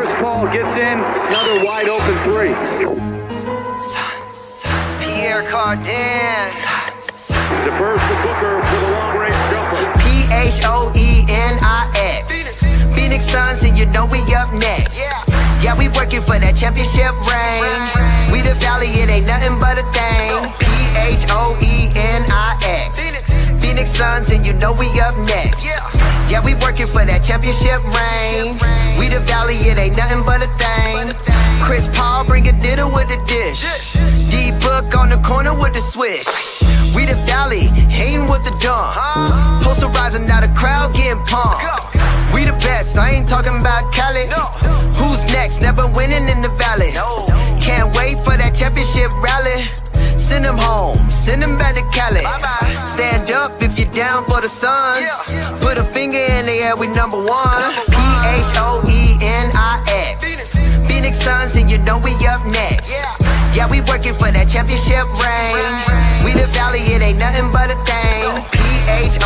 Chris Paul gets in, another wide open three. Pierre Cardin. Defers to Booker for the long-range jumper. Phoenix. Phoenix Suns, and you know we up next. Yeah, we working for that championship ring. We the Valley, it ain't nothing but a thing. Phoenix. Phoenix Suns, and you know we up next. Yeah, we working for that championship ring. We the Valley, it ain't nothing but a thing. Chris Paul bring a dinner with the dish. D-Book on the corner with the swish. We the Valley, hating with the dump. Posterizing, now the crowd getting pumped. We the best, I ain't talking about Cali. Who's next? Never winning in the Valley. Can't wait for that championship rally. Send them home, send them back to Cali. Stand up if you're down for the Suns. Put a finger in the air, we number one. Phoenix. Phoenix Suns, and you know we up next. Yeah, we working for that championship ring. We the Valley, it ain't nothing but a thing. Phoenix.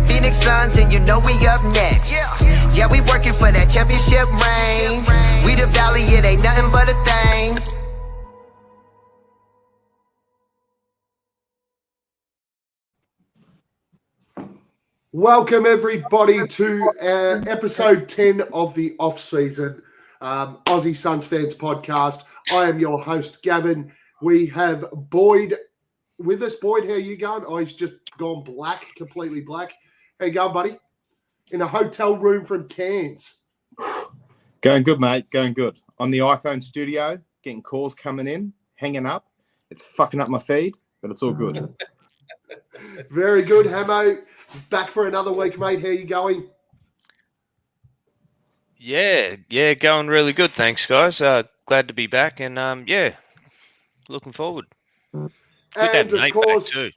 Phoenix Suns, and you know we up next. Yeah, we working for that championship ring. We the Valley, it ain't nothing but a thing. Welcome everybody to episode 10 of the Offseason Aussie Suns Fans podcast. I am your host, Gavin. We have Boyd with us. Boyd, how you going? Oh, he's just gone black, completely black. How you going, buddy? In a hotel room from Cairns. Going good, mate. Going good. On the iPhone studio, getting calls coming in, hanging up. It's fucking up my feed, but it's all good. Very good, Hamo. Back for another week, mate. How you going? Yeah, going really good. Thanks, guys. Glad to be back, and looking forward. Good to have And of Nate course, back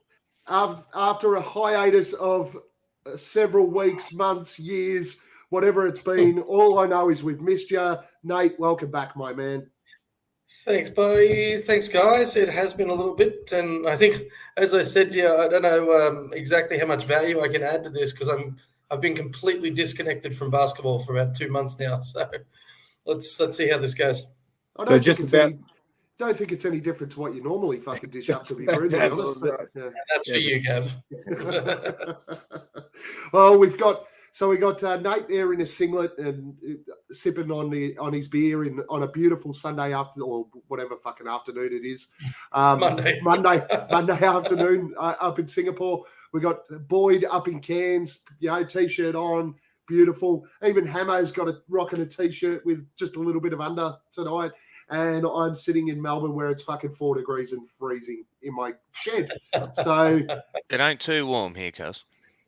too. after a hiatus of several weeks, months, years, whatever it's been, all I know is we've missed you. Nate, welcome back, my man. Thanks, buddy. Thanks, guys. It has been a little bit, and I think, as I said to you, I don't know exactly how much value I can add to this because I've been completely disconnected from basketball for about 2 months now. So let's see how this goes. I don't think it's any different to what you normally fucking dish up, to be brutally honest. That's for you, Gav. Well, we got Nate there in a singlet and sipping on his beer on a beautiful Sunday afternoon, or whatever fucking afternoon it is. Monday afternoon up in Singapore. We got Boyd up in Cairns, t-shirt on, beautiful. Even Hamo's got rocking a t-shirt with just a little bit of under tonight. And I'm sitting in Melbourne where it's fucking 4 degrees and freezing in my shed. So It ain't too warm here, cuz.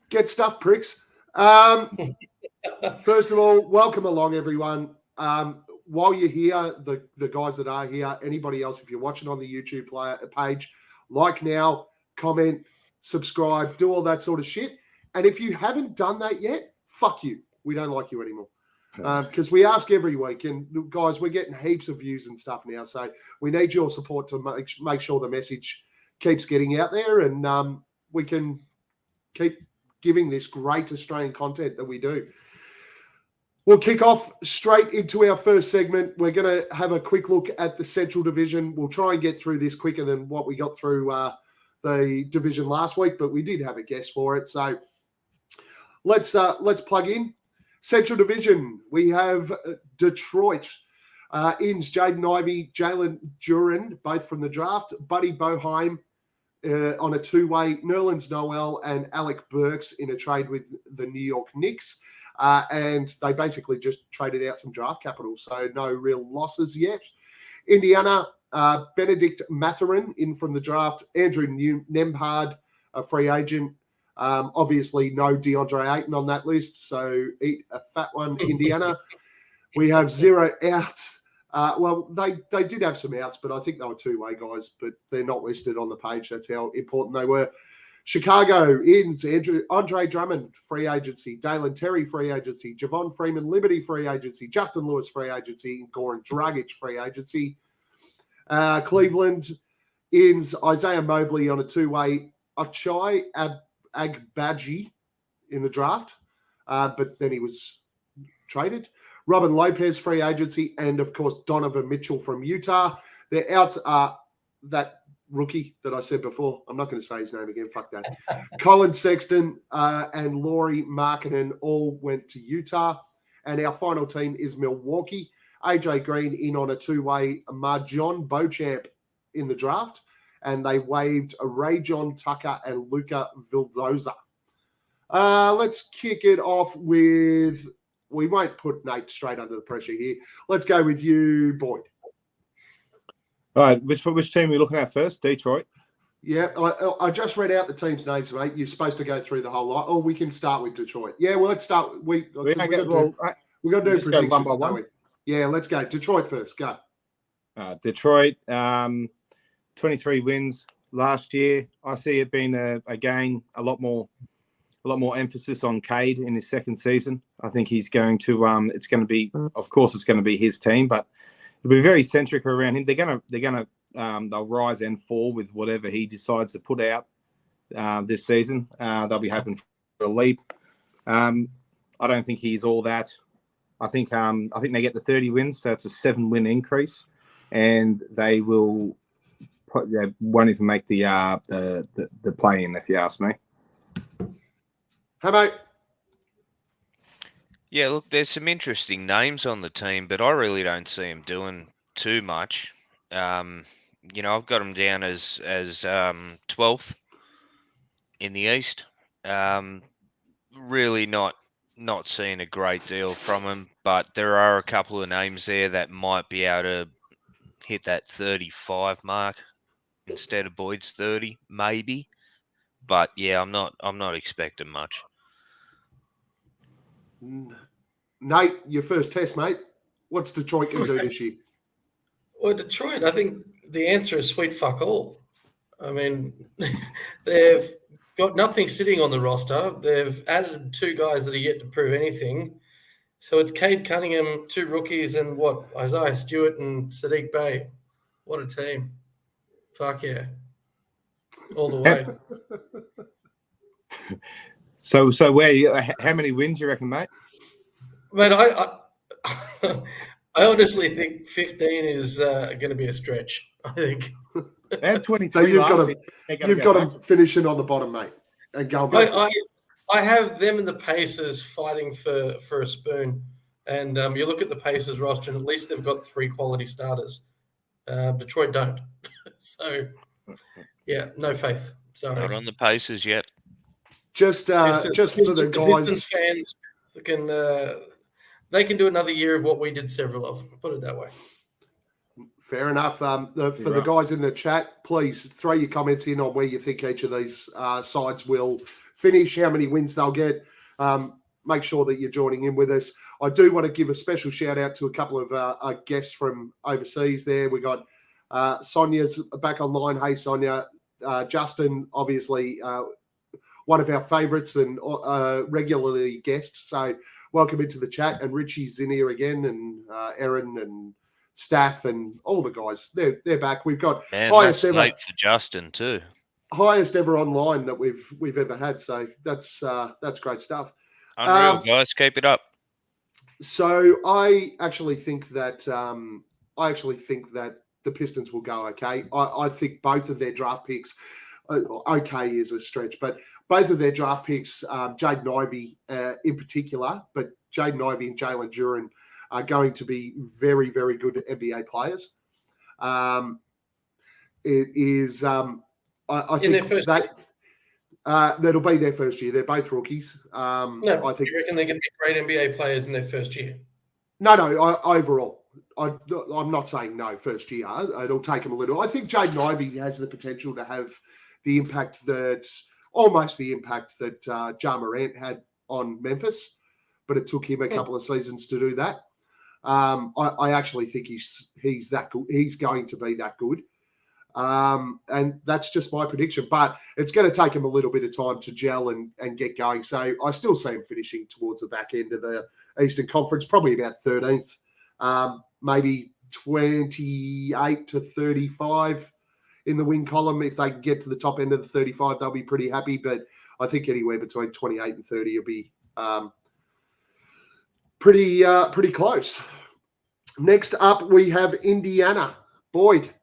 Get stuffed, pricks. First of all, welcome along, everyone. While you're here, the guys that are here, anybody else, if you're watching on the YouTube page, like now, comment, subscribe, do all that sort of shit. And if you haven't done that yet, fuck you. We don't like you anymore. Because we ask every week, and guys, we're getting heaps of views and stuff now. So we need your support to make sure the message keeps getting out there, and we can keep giving this great Australian content that we do. We'll kick off straight into our first segment. We're going to have a quick look at the Central Division. We'll try and get through this quicker than what we got through the division last week, but we did have a guest for it. So let's plug in. Central Division, we have Detroit. Inns, Jaden Ivey, Jalen Duran, both from the draft. Buddy Boheim on a two-way. Nerlens Noel and Alec Burks in a trade with the New York Knicks. And they basically just traded out some draft capital, so no real losses yet. Indiana, Benedict Mathurin in from the draft. Andrew Nembhard, a free agent. Obviously, no DeAndre Ayton on that list, so eat a fat one, Indiana. We have 0 outs. Well, they did have some outs, but I think they were two-way guys, but they're not listed on the page. That's how important they were. Chicago, Inns, Andre Drummond, free agency. Dalen Terry, free agency. Javon Freeman, Liberty, free agency. Justin Lewis, free agency. And Goran Dragic, free agency. Cleveland, Inns, Isaiah Mobley on a two-way. Ochai Agbaji in the draft, but then he was traded. Robin Lopez, free agency, and of course Donovan Mitchell from Utah. Their outs are that rookie that I said before. I'm not going to say his name again. Fuck that. Colin Sexton and Lauri Markkanen all went to Utah. And our final team is Milwaukee. AJ Green in on a two-way Marjon Beauchamp in the draft. And they waived Ray John Tucker and Luka Vildoza. Let's kick it off with... We won't put Nate straight under the pressure here. Let's go with you, Boyd. All right, which team are we looking at first? Detroit. Yeah, I just read out the team's names, mate. You're supposed to go through the whole lot. Or we can start with Detroit. Yeah, well, let's start. We've got to do predictions, one by one. don't we? Yeah, let's go. Detroit first. Go. Detroit, 23 wins last year. I see it being again a lot more emphasis on Cade in his second season. I think he's going to. It's going to be, of course, it's going to be his team, but it'll be very centric around him. They'll rise and fall with whatever he decides to put out this season. They'll be hoping for a leap. I don't think he's all that. I think they get the 30 wins, so it's a 7-win increase, and they will. They won't even make the play-in, if you ask me. How about? Yeah, look, there's some interesting names on the team, but I really don't see him doing too much. I've got him down as 12th in the East. Really not seeing a great deal from him, but there are a couple of names there that might be able to hit that 35 mark instead of Boyd's 30, maybe. But yeah, I'm not expecting much. Nate, your first test, mate. What's Detroit going to do this year? Well, Detroit, I think the answer is sweet fuck all. I mean, they've got nothing sitting on the roster. They've added 2 guys that are yet to prove anything. So it's Cade Cunningham, 2 rookies, and Isaiah Stewart and Sadiq Bey. What a team. Fuck yeah. All the way. So how many wins you reckon, mate? Mate, I honestly think 15 is going to be a stretch. I think. They had 23. So you've got them finishing on the bottom, mate, and going back. I have them and the Pacers fighting for a spoon, and you look at the Pacers roster, and at least they've got 3 quality starters. Detroit don't. So, yeah, no faith. Sorry. Not on the Pacers yet. Just for the guys. Pistons fans they can do another year of what we did several of. Put it that way. Fair enough. The guys in the chat, please throw your comments in on where you think each of these sides will finish, how many wins they'll get. Make sure that you're joining in with us. I do want to give a special shout out to a couple of guests from overseas there. We got Sonia's back online. Hey, Sonia. Justin, obviously, one of our favourites and regularly guest. So welcome into the chat. And Richie's in here again, and Erin and Staff and all the guys. They're back. We've got highest ever late for Justin too. Highest ever online that we've ever had. So that's great stuff. Unreal, guys. Keep it up. So I actually think that the Pistons will go okay. I think both of their draft picks, okay is a stretch, but both of their draft picks, Jaden Ivey in particular, but Jaden Ivey and Jalen Duren are going to be very, very good NBA players. It is, I think that that'll be their first year. They're both rookies. I think you reckon they're going to be great NBA players in their first year? No, overall. I'm not saying no first year. It'll take them a little. I think Jaden Ivey has the potential to have the impact that Ja Morant had on Memphis, but it took him a couple of seasons to do that. I actually think he's that good. He's going to be that good. And that's just my prediction, but it's going to take him a little bit of time to gel and get going. So I still see him finishing towards the back end of the Eastern Conference, probably about 13th, maybe 28 to 35 in the win column. If they can get to the top end of the 35, they'll be pretty happy. But I think anywhere between 28 and 30 will be pretty close. Next up, we have Indiana. Boyd.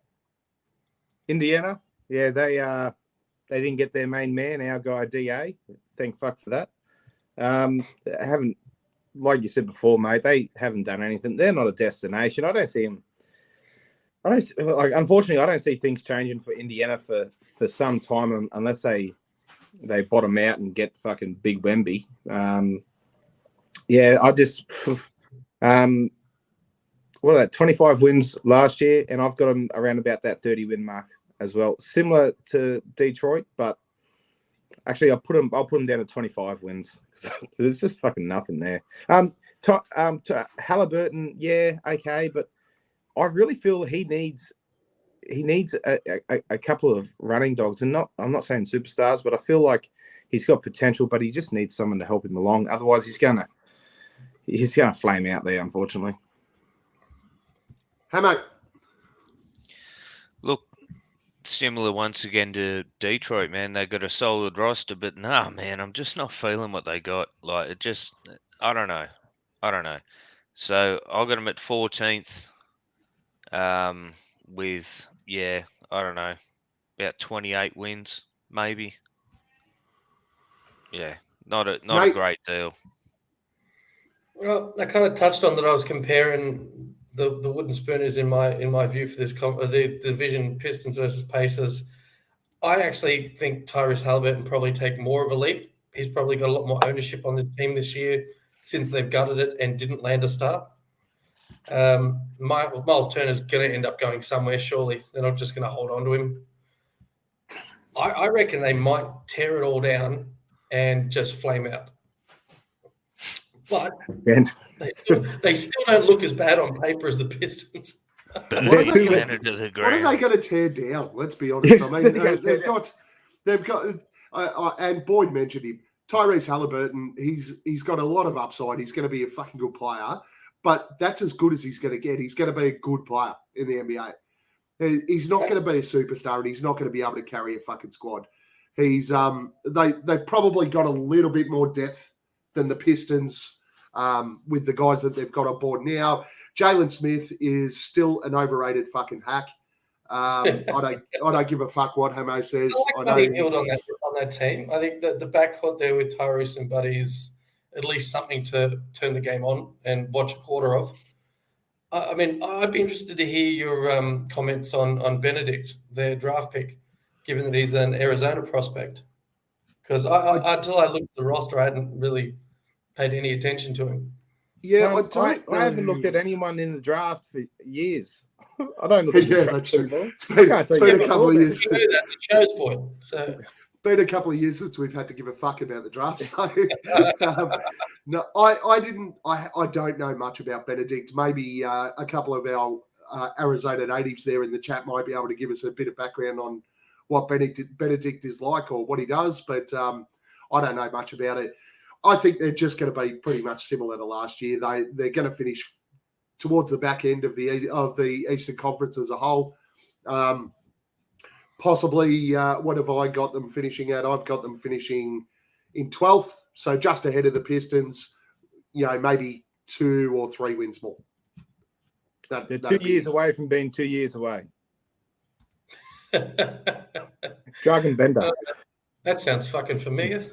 Indiana, yeah, they didn't get their main man, our guy DA. Thank fuck for that. Haven't, like you said before, mate. They haven't done anything. They're not a destination. I don't see them. Unfortunately, I don't see things changing for Indiana for some time unless they bottom out and get fucking Big Wemby. Yeah, I just what are that? 25 wins last year, and I've got them around about that 30 win mark as well. Similar to Detroit, but actually I'll put them down to 25 wins. So there's just fucking nothing there. To Halliburton, yeah, okay, but I really feel he needs a couple of running dogs, and I'm not saying superstars, but I feel like he's got potential, but he just needs someone to help him along. Otherwise, he's gonna flame out there, unfortunately. Hey, mate. Look, similar once again to Detroit, man. They got a solid roster, but nah, man, I'm just not feeling what they got. Like, it just, I don't know. So I got them at 14th, with, yeah, I don't know, about 28 wins, maybe. Yeah, not a great deal. Well, I kind of touched on that. I was comparing the wooden spooners in my view for this the division, Pistons versus Pacers. I actually think Tyrese Halliburton probably take more of a leap. He's probably got a lot more ownership on the team this year since they've gutted it and didn't land a star. Miles Turner's going to end up going somewhere, surely. They're not just going to hold on to him. I reckon they might tear it all down and just flame out. But they still don't look as bad on paper as the Pistons. What are they going to tear down? Let's be honest. I mean, they've got, and Boyd mentioned him, Tyrese Halliburton. He's got a lot of upside. He's going to be a fucking good player, but that's as good as he's going to get. He's going to be a good player in the NBA. He's not going to be a superstar, and he's not going to be able to carry a fucking squad. He's they've probably got a little bit more depth than the Pistons with the guys that they've got on board now. Jalen Smith is still an overrated fucking hack. I don't give a fuck what Hamo says. I know he was on that team. I think that the backcourt there with Tyrese and Buddy is at least something to turn the game on and watch a quarter of. I mean, I'd be interested to hear your comments on Benedict, their draft pick, given that he's an Arizona prospect. Because until I looked at the roster, I hadn't really paid any attention to him. Yeah, I haven't looked at anyone in the draft for years. I don't look at the draft. That's true. It's been a couple of years. You know that, the show's point. So. Been a couple of years since we've had to give a fuck about the draft. So no, I don't know much about Benedict. Maybe a couple of our Arizona natives there in the chat might be able to give us a bit of background on what Benedict is like or what he does, but I don't know much about it. I think they're just going to be pretty much similar to last year. They're going to finish towards the back end of the Eastern Conference as a whole. Possibly, what have I got them finishing at? I've got them finishing in 12th, so just ahead of the Pistons. You know, maybe 2 or 3 wins more. They're 2 years away from being 2 years away. Dragon Bender. That sounds fucking familiar.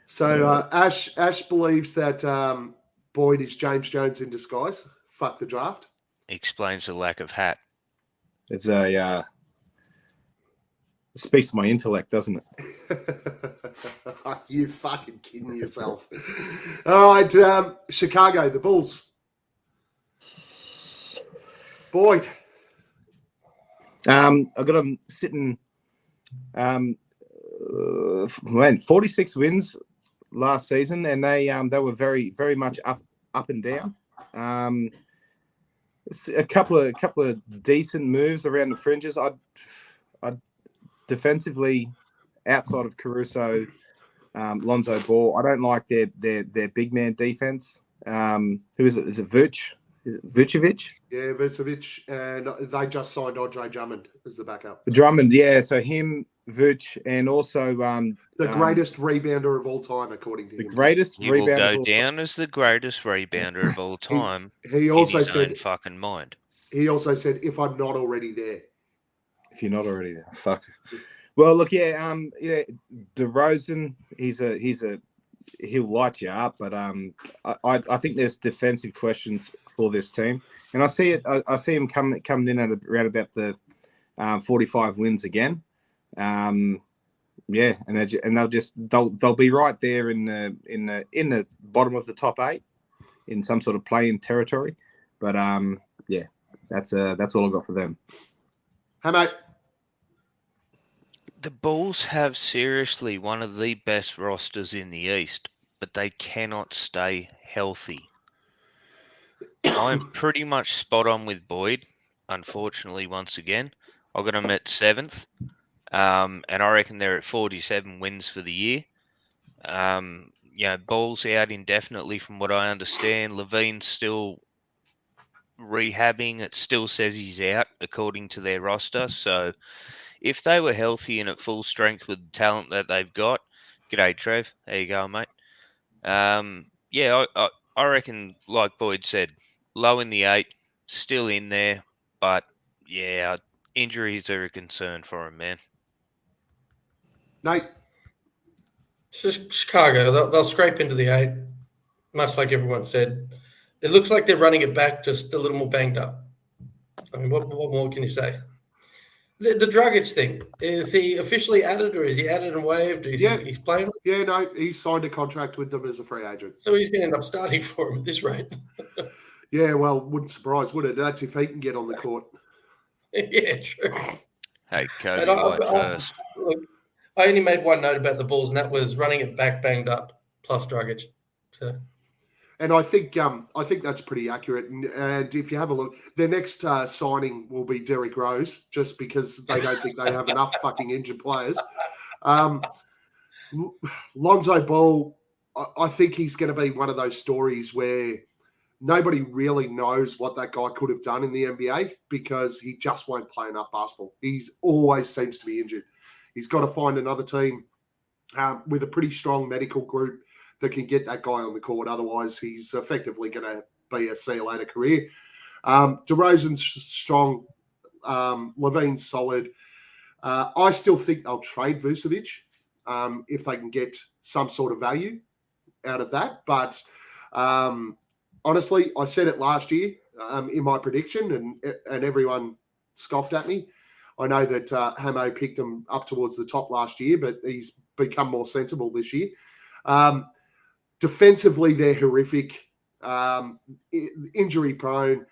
So Ash believes that Boyd is James Jones in disguise. Fuck the draft. Explains the lack of hat. It's it speaks to my intellect, doesn't it? You fucking kidding yourself. All right, Chicago, the Bulls. Boyd. I got them sitting 46 wins last season, and they were very, very much up and down. A couple of decent moves around the fringes. I defensively, outside of Caruso, Lonzo Ball, I don't like their big man defense. Who is it? Is it Vooch? Is it Vucevic? Yeah, Vucevic, and they just signed Andre Drummond as the backup. Drummond, yeah. So him, Vuce, and also The greatest rebounder of all time, according to the him. greatest He will rebounder. go of all time. down as the greatest rebounder of all time He also in his said own fucking mind. he also said, if I'm not already there. If you're not already there, fuck. Well, look, yeah, DeRozan, he'll light you up, but I think there's defensive questions for this team, and I see it. I see him coming in at around about the 45 wins again. Yeah, and they'll be right there in the bottom of the top 8 in some sort of play-in territory. But yeah, that's all I got for them. Hey, mate. The Bulls have seriously one of the best rosters in the East, but they cannot stay healthy. I'm pretty much spot on with Boyd, unfortunately, once again. I've got them at 7th, and I reckon they're at 47 wins for the year. Ball's out indefinitely from what I understand. Levine's still rehabbing. It still says he's out according to their roster, so if they were healthy and at full strength with the talent that they've got, g'day Trev, there you go, mate. I reckon, like Boyd said, low in the 8, still in there, but yeah, injuries are a concern for him, man. Nate. It's just Chicago. They'll scrape into the 8, much like everyone said. It looks like they're running it back, just a little more banged up. I mean, what more can you say? The Dragic thing, is he officially added, or is he added and waived? He's playing? Yeah, no, he signed a contract with them as a free agent. So he's going to end up starting for him at this rate. Yeah, well, wouldn't surprise, would it? That's if he can get on the court. Yeah, true. Hey, Kobe White first. Look, I only made one note about the Bulls, and that was running it back banged up plus Dragic. So. And I think that's pretty accurate. And if you have a look, their next signing will be Derrick Rose, just because they don't think they have enough fucking injured players. Lonzo Ball, I think he's going to be one of those stories where nobody really knows what that guy could have done in the NBA because he just won't play enough basketball. He's always seems to be injured. He's got to find another team with a pretty strong medical group that can get that guy on the court. Otherwise, he's effectively going to be a see you later career. DeRozan's strong. Levine's solid. I still think they'll trade Vucevic if they can get some sort of value out of that. But honestly, I said it last year in my prediction, and everyone scoffed at me. I know that Hamo picked him up towards the top last year, but he's become more sensible this year. Defensively, they're horrific, injury prone.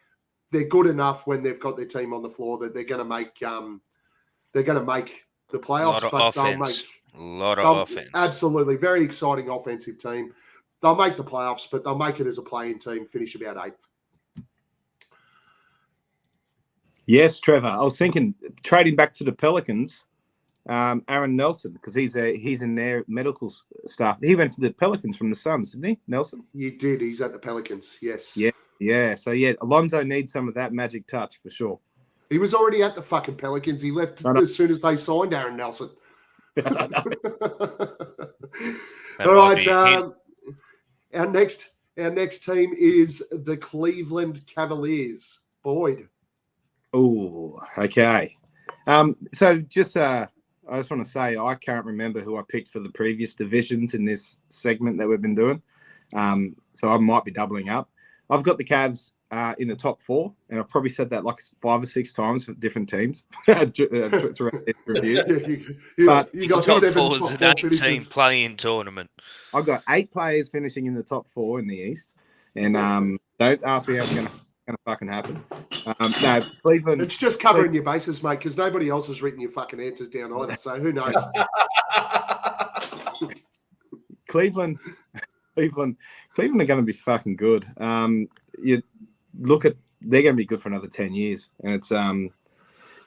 They're good enough when they've got their team on the floor that they're going to make the playoffs. A lot of offense. Absolutely, very exciting offensive team. They'll make the playoffs, but they'll make it as a play-in team. Finish about 8th. Yes, Trevor. I was thinking trading back to the Pelicans. Aaron Nelson, because he's in their medical staff. He went for the Pelicans from the Suns, didn't he, Nelson? You did. He's at the Pelicans, yes. Yeah. So, yeah, Alonzo needs some of that magic touch for sure. He was already at the fucking Pelicans. He left as soon as they signed Aaron Nelson. All right. Our next team is the Cleveland Cavaliers. Boyd. Oh, okay. So just I just want to say I can't remember who I picked for the previous divisions in this segment that we've been doing. So I might be doubling up. I've got the Cavs in the top 4, and I've probably said that like 5 or 6 times for different teams throughout the reviews. You got top 7 4 top is 4 an 18 finishes. play-in tournament. I've got 8 players finishing in the top 4 in the East, and don't ask me how it's going to fucking happen. No, Cleveland. It's just covering your bases, mate, because nobody else has written your fucking answers down either. So who knows? Cleveland are going to be fucking good. You look at they're going to be good for another 10 years, and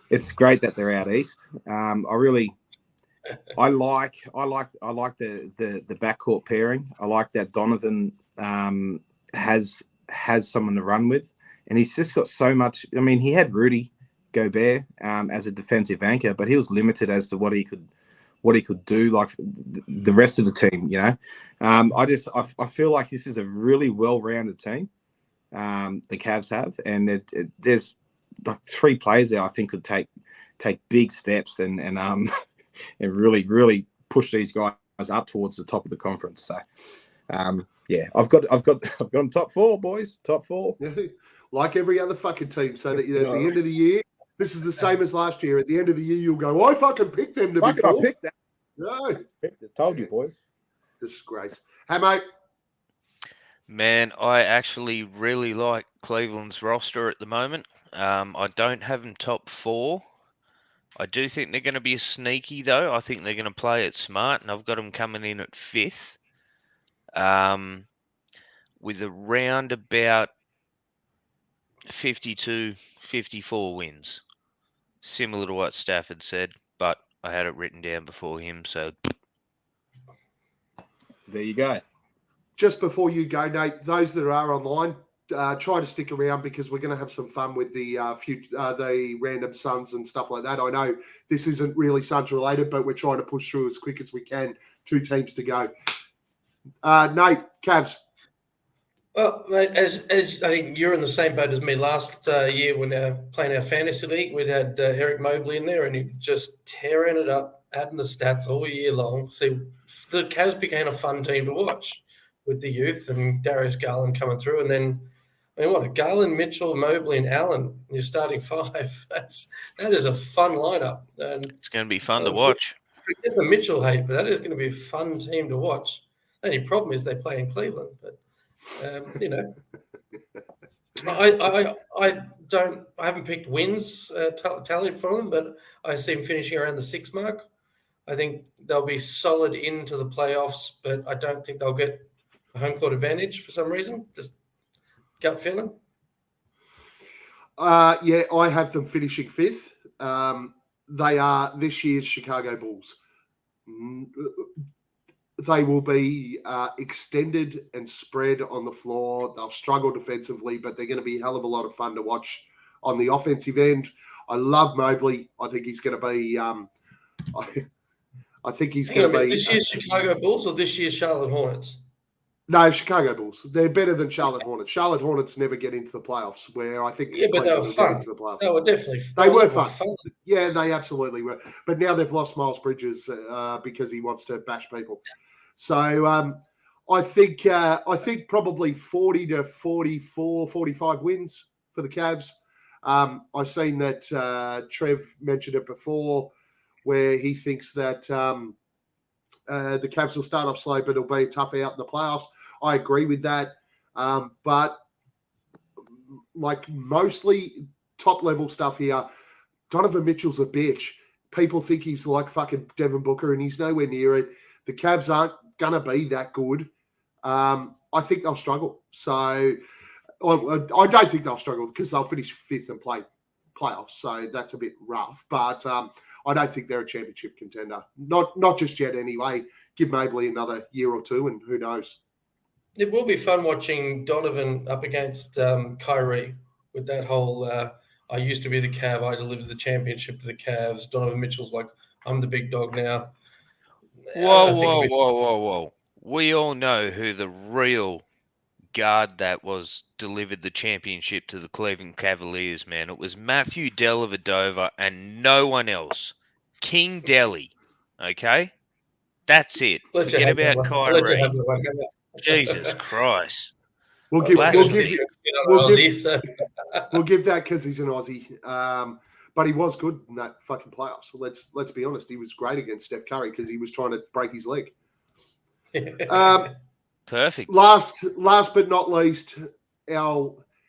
it's great that they're out east. I like the backcourt pairing. I like that Donovan has someone to run with, and he's just got so much. I mean, he had Rudy Gobert as a defensive anchor, but he was limited as to what he could do, like the rest of the team. I feel like this is a really well-rounded team. The Cavs have, and there's like 3 players there I think could take big steps and and really push these guys up towards the top of the conference. So I've got them top 4, boys, top 4. Like every other fucking team, so that at the end of the year, this is the same as last year. At the end of the year, you'll go, I fucking picked them to Why be could I 4. pick that? No, Picked it. Told you, boys. Disgrace. Hey, mate. Man, I actually really like Cleveland's roster at the moment. I don't have them top 4. I do think they're going to be sneaky, though. I think they're going to play it smart, and I've got them coming in at 5th, with around about 52, 54 wins. Similar to what Stafford said, but I had it written down before him, so... There you go. Just before you go, Nate, those that are online, try to stick around because we're going to have some fun with the random Suns and stuff like that. I know this isn't really Suns related, but we're trying to push through as quick as we can. 2 teams to go. Nate, Cavs. Well, mate, as I think you're in the same boat as me. Last year when playing our fantasy league, we had Eric Mobley in there, and he just tearing it up, adding the stats all year long. So the Cavs became a fun team to watch with the youth and Darius Garland coming through, and then Garland, Mitchell, Mobley, and Allen. You're starting 5. That is a fun lineup, and it's going to be fun to watch. Forget the Mitchell hate, but that is going to be a fun team to watch. The only problem is they play in Cleveland, but. I haven't picked wins tallied from them, but I see them finishing around the 6 mark. I think they'll be solid into the playoffs, but I don't think they'll get a home court advantage for some reason. Just gut feeling. I have them finishing 5th. They are this year's Chicago Bulls. They will be extended and spread on the floor. They'll struggle defensively, but they're going to be a hell of a lot of fun to watch on the offensive end. I love Mobley. I think he's going to be. I think he's going to be this year's Chicago Bulls or this year's Charlotte Hornets. No, Chicago Bulls. They're better than Charlotte Hornets. Charlotte Hornets never get into the playoffs. Where I think but they were fun. Into the playoffs. They were definitely fun. They were fun. Yeah, they absolutely were. But now they've lost Miles Bridges because he wants to bash people. So I think probably 40 to 44, 45 wins for the Cavs. I've seen that Trev mentioned it before where he thinks that the Cavs will start off slow, but it'll be a tough out in the playoffs. I agree with that. But like mostly top level stuff here, Donovan Mitchell's a bitch. People think he's like fucking Devin Booker and he's nowhere near it. The Cavs aren't going to be that good. I think they'll struggle. So I don't think they'll struggle because they'll finish 5th and play playoffs. So that's a bit rough. But I don't think they're a championship contender. Not just yet anyway. Give Mobley another year or 2 and who knows. It will be fun watching Donovan up against Kyrie with that whole I used to be the Cav, I delivered the championship to the Cavs. Donovan Mitchell's like, I'm the big dog now. Whoa. We all know who the real guard that was delivered the championship to the Cleveland Cavaliers, man. It was Matthew Dellavedova and no one else. King Delly, okay? That's it. Forget about Kyrie. Jesus Christ. We'll give that because he's an Aussie. But he was good in that fucking playoffs. So let's be honest. He was great against Steph Curry because he was trying to break his leg. Perfect. Last but not least,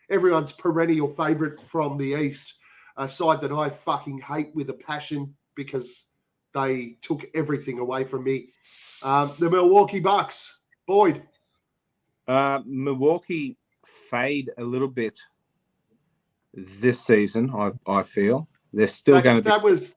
everyone's perennial favourite from the East, a side that I fucking hate with a passion because they took everything away from me. The Milwaukee Bucks. Boyd. Milwaukee fade a little bit this season, I feel. They're still going to be...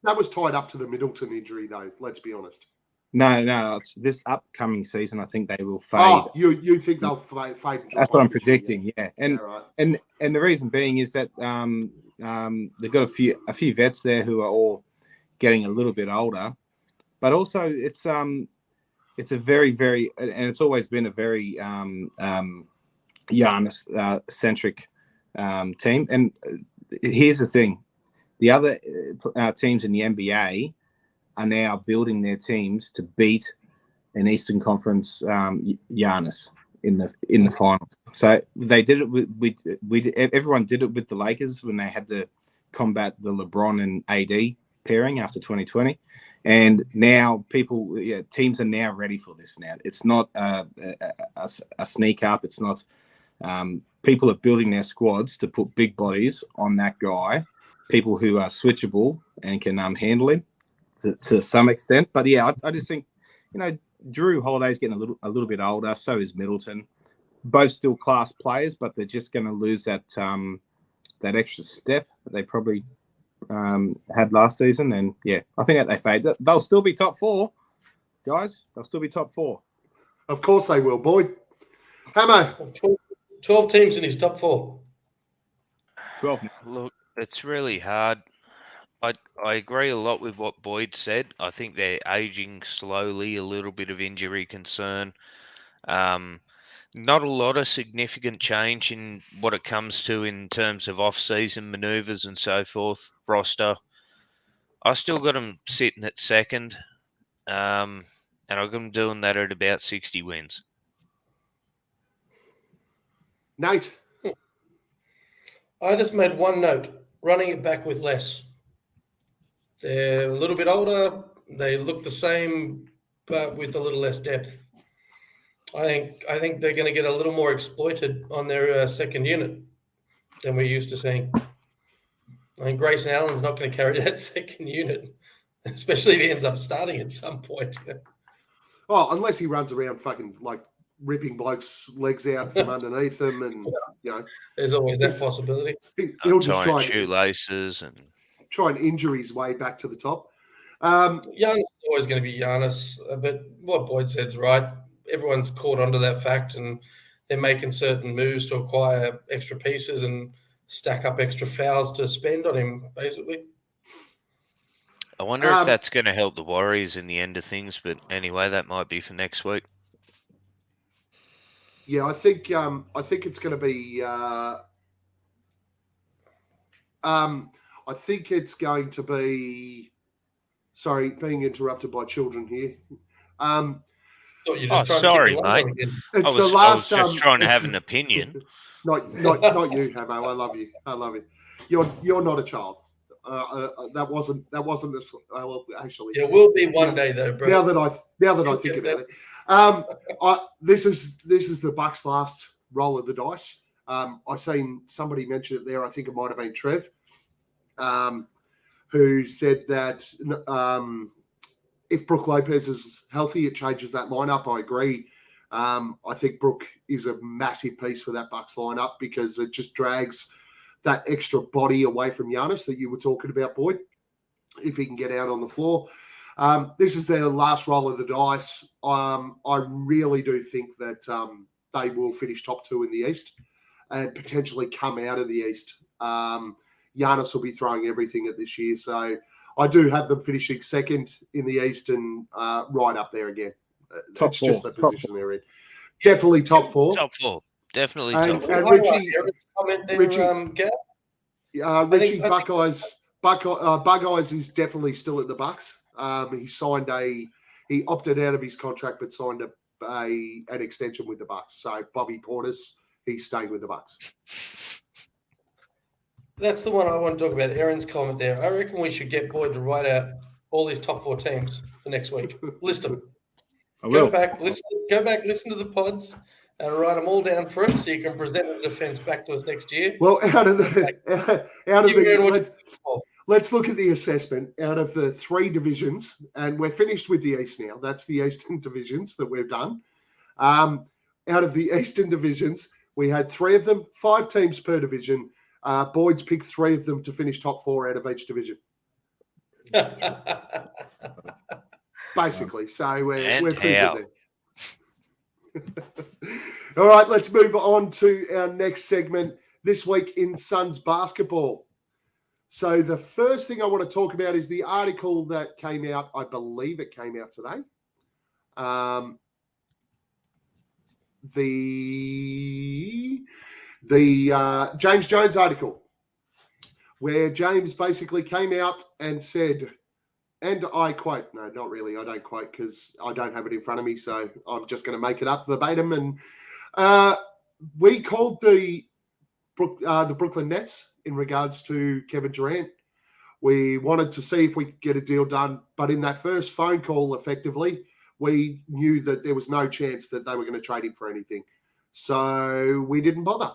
That was tied up to the Middleton injury, though, let's be honest. No. It's this upcoming season, I think they will fade. Oh, you think they'll fade and drop That's what off I'm this year, predicting. Yeah, right. and the reason being is that they've got a few vets there who are all getting a little bit older, but also it's a very, very, and it's always been a very Giannis centric team. And here's the thing: the other teams in the NBA are now building their teams to beat an Eastern Conference Giannis in the finals. So they did it everyone did it with the Lakers when they had to combat the LeBron and AD pairing after 2020. And now teams are now ready for this. Now it's not a sneak up. It's not. People are building their squads to put big bodies on that guy. People who are switchable and can handle him to some extent. But yeah, I just think Drew Holiday's getting a little bit older. So is Middleton. Both still class players, but they're just going to lose that extra step that they probably had last season. And yeah, I think that they fade. They'll still be top 4, guys. They'll still be top 4. Of course they will, Boyd. Hamo. 12 teams in his top 4. 12. Look, it's really hard. I agree a lot with what Boyd said. I think they're aging slowly, a little bit of injury concern. Not a lot of significant change in what it comes to in terms of off-season manoeuvres and so forth, roster. I still got them sitting at second, and I've got them doing that at about 60 wins. Nate. I just made one note, running it back with less. They're a little bit older. They look the same, but with a little less depth. I think they're going to get a little more exploited on their second unit than we're used to seeing. I think Grayson Allen's not going to carry that second unit, especially if he ends up starting at some point. Oh, unless he runs around fucking like ripping blokes' legs out from underneath them, and there's always that possibility. He'll just try shoelaces and injure his way back to the top. Giannis is always going to be Giannis, but what Boyd said's right. Everyone's caught onto that fact, and they're making certain moves to acquire extra pieces and stack up extra fouls to spend on him, basically. I wonder if that's going to help the Warriors in the end of things, but anyway, that might be for next week. Yeah, I think it's going to be. I think it's going to be. Sorry, being interrupted by children here. Sorry, mate. I was just trying to have an opinion. Not you, Hamo. I love you. You're not a child. That wasn't this. Well, actually, it will be one day though, bro. Now that I think about it, this is the Bucks' last roll of the dice. I seen somebody mention it there. I think it might have been Trev, who said that if Brook Lopez is healthy, it changes that lineup. I agree. I think Brook is a massive piece for that Bucks lineup because it just drags that extra body away from Giannis that you were talking about, Boyd, if he can get out on the floor. This is their last roll of the dice. I really do think that they will finish top 2 in the East and potentially come out of the East. Giannis will be throwing everything at this year. So I do have them finishing second in the East and right up there again. Top 4. Just the position they're in. Definitely top 4. Top 4. Definitely and, top 4. And Richie Buckeyes. Buckeyes is definitely still at the Bucks. He opted out of his contract but signed an extension with the Bucks. So Bobby Portis, he's staying with the Bucks. That's the one I want to talk about. Aaron's comment there. I reckon we should get Boyd to write out all these top 4 teams for next week. List them. Go back, listen to the pods, and write them all down for us so you can present the defense back to us next year. Well, let's look at the assessment. Out of the 3 divisions, and we're finished with the East now. That's the Eastern divisions that we've done. Out of the Eastern divisions, we had 3 of them, 5 teams per division. Boyd's picked 3 of them to finish top 4 out of each division. basically. So And we're pretty how? good there. All right, let's move on to our next segment this week in Suns basketball. So the first thing I want to talk about is the article that came out. I believe it came out today. The James Jones article, where James basically came out and said, and I quote, no, not really, I don't quote because I don't have it in front of me, so I'm just going to make it up verbatim. And we called the Brooklyn Nets in regards to Kevin Durant. We wanted to see if we could get a deal done, but in that first phone call, effectively, we knew that there was no chance that they were going to trade him for anything. So we didn't bother.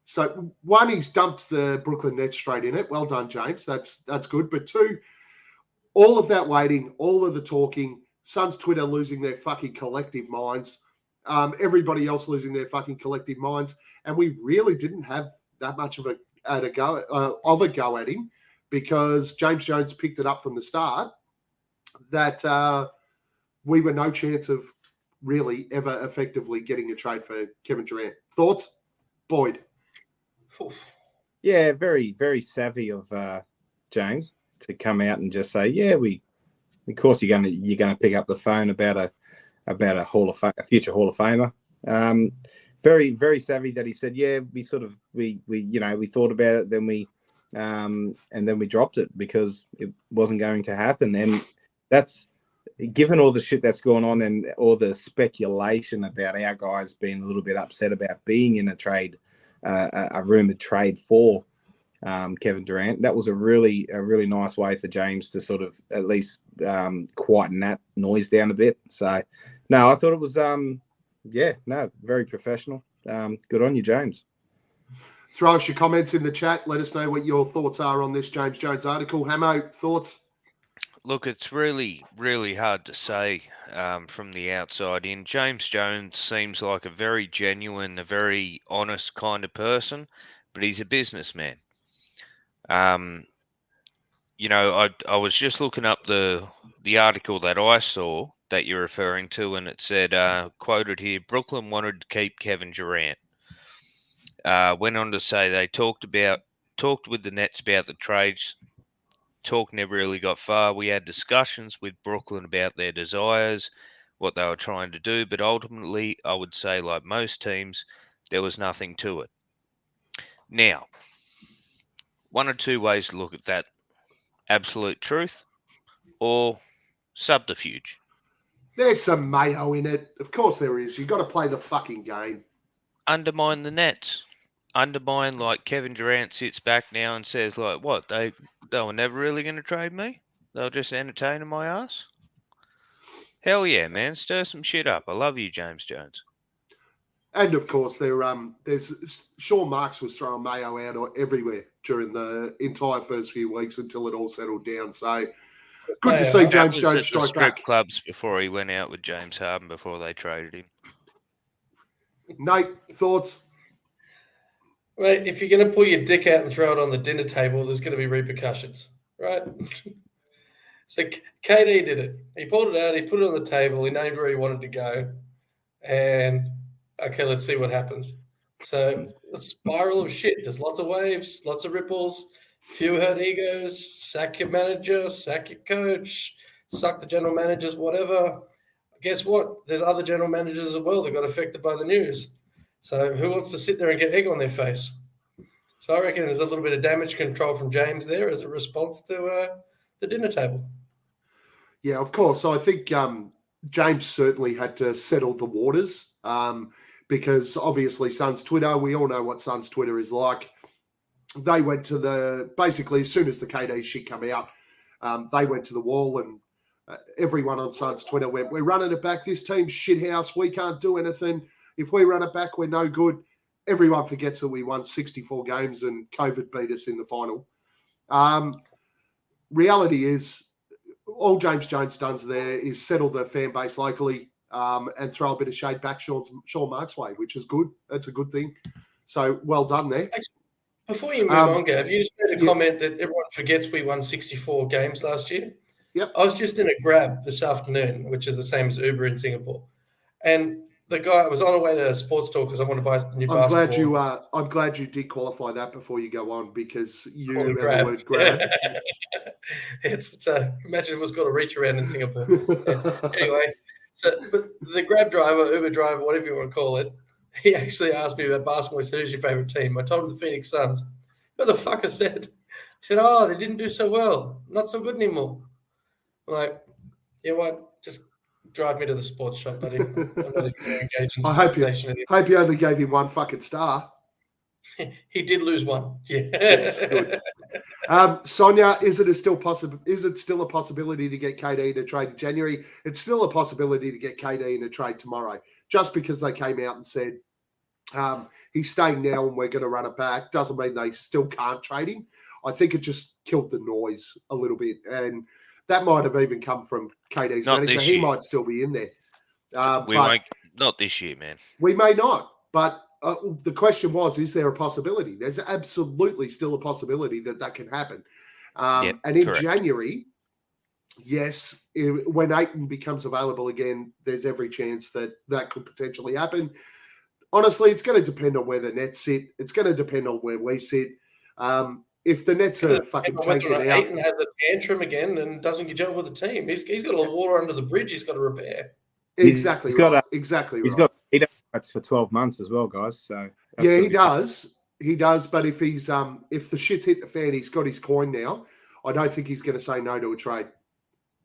So one, he's dumped the Brooklyn Nets straight in it. Well done, James. That's good. But two, all of that waiting, all of the talking, Suns Twitter losing their fucking collective minds, everybody else losing their fucking collective minds, and we really didn't have that much of a go at him because James Jones picked it up from the start that we were no chance of really ever effectively getting a trade for Kevin Durant. Thoughts, Boyd? Yeah, very, very savvy of James to come out and just say, yeah, of course you're gonna pick up the phone about a future Hall of Famer. Very, very savvy that he said, yeah, we thought about it, then we dropped it because it wasn't going to happen. And that's given all the shit that's going on and all the speculation about our guys being a little bit upset about being in a trade, a rumored trade for Kevin Durant. That was a really nice way for James to sort of at least quieten that noise down a bit. So, no, I thought it was, very professional. Good on you, James. Throw us your comments in the chat. Let us know what your thoughts are on this James Jones article. Hamo, thoughts? Look, it's really, really hard to say from the outside in. James Jones seems like a very genuine, a very honest kind of person, but he's a businessman. I was just looking up the article that I saw that you're referring to, and it said, quoted here, Brooklyn wanted to keep Kevin Durant. Went on to say they talked with the Nets about the trades. Talk never really got far. We had discussions with Brooklyn about their desires, what they were trying to do, but ultimately, I would say, like most teams, there was nothing to it. Now, one or two ways to look at that: absolute truth or subterfuge. There's some mayo in it. Of course there is. You've got to play the fucking game. Undermine the Nets. Undermine, like Kevin Durant sits back now and says, like, what, they were never really going to trade me? They were just entertaining my ass? Hell yeah, man. Stir some shit up. I love you, James Jones. And of course, there's Sean Marks was throwing mayo out everywhere during the entire first few weeks until it all settled down. So good to see James Jones strike strip back. Clubs before he went out with James Harden before they traded him. Nate, thoughts? Right, if you're going to pull your dick out and throw it on the dinner table, there's going to be repercussions, right? So KD did it. He pulled it out. He put it on the table. He named where he wanted to go. And, okay, let's see what happens. So the spiral of shit. There's lots of waves, lots of ripples, few hurt egos, sack your manager, sack your coach, suck the general managers, whatever. Guess what? There's other general managers as well that got affected by the news. So who wants to sit there and get egg on their face? So I reckon there's a little bit of damage control from James there as a response to the dinner table. Yeah, of course. So I think James certainly had to settle the waters because obviously Suns Twitter, we all know what Suns Twitter is like. They went to basically as soon as the KD shit come out, they went to the wall and everyone on Suns Twitter went, we're running it back. This team's shithouse. We can't do anything. If we run it back, we're no good. Everyone forgets that we won 64 games and COVID beat us in the final. Reality is, all James Jones does there is settle the fan base locally and throw a bit of shade back Sean Marks' way, which is good. That's a good thing. So well done there. Before you move on, Gav, you just made a comment that everyone forgets we won 64 games last year. Yep. I was just in a Grab this afternoon, which is the same as Uber in Singapore, and the guy was on the way to a sports store because I want to buy a new basketball. I'm glad you did qualify that before you go on, because you Call it and Grab. the word grab. Imagine it was got a reach around in Singapore. Anyway, but the Grab driver, Uber driver, whatever you want to call it, he actually asked me about basketball. He said, "Who's your favorite team?" I told him the Phoenix Suns. What the fuck I said? He said, "Oh, they didn't do so well. Not so good anymore." I'm like, you know what? Just drive me to the sports shop, buddy. I'm not even going to engage in I hope speculation anymore. you only gave him one fucking star. He did lose one. Yeah. Yes, good. Sonia, is it still a possibility to get KD in a trade in January? It's still a possibility to get KD in a trade tomorrow. Just because they came out and said he's staying now and we're going to run it back doesn't mean they still can't trade him. I think it just killed the noise a little bit, and that might have even come from KD's manager. He might still be in there. Not this year, man. We may not, but the question was, is there a possibility? There's absolutely still a possibility that can happen. And in correct. January, yes, when Ayton becomes available again, there's every chance that could potentially happen. Honestly, it's going to depend on where the Nets sit. It's going to depend on where we sit. If the Nets are fucking tanking out, Ayton has a tantrum again and doesn't get up with the team. He's got a water under the bridge. He's got to repair. Exactly right. He's got rights for 12 months as well, guys. So yeah, he does. He does. But if he's if the shit's hit the fan, he's got his coin now. I don't think he's going to say no to a trade.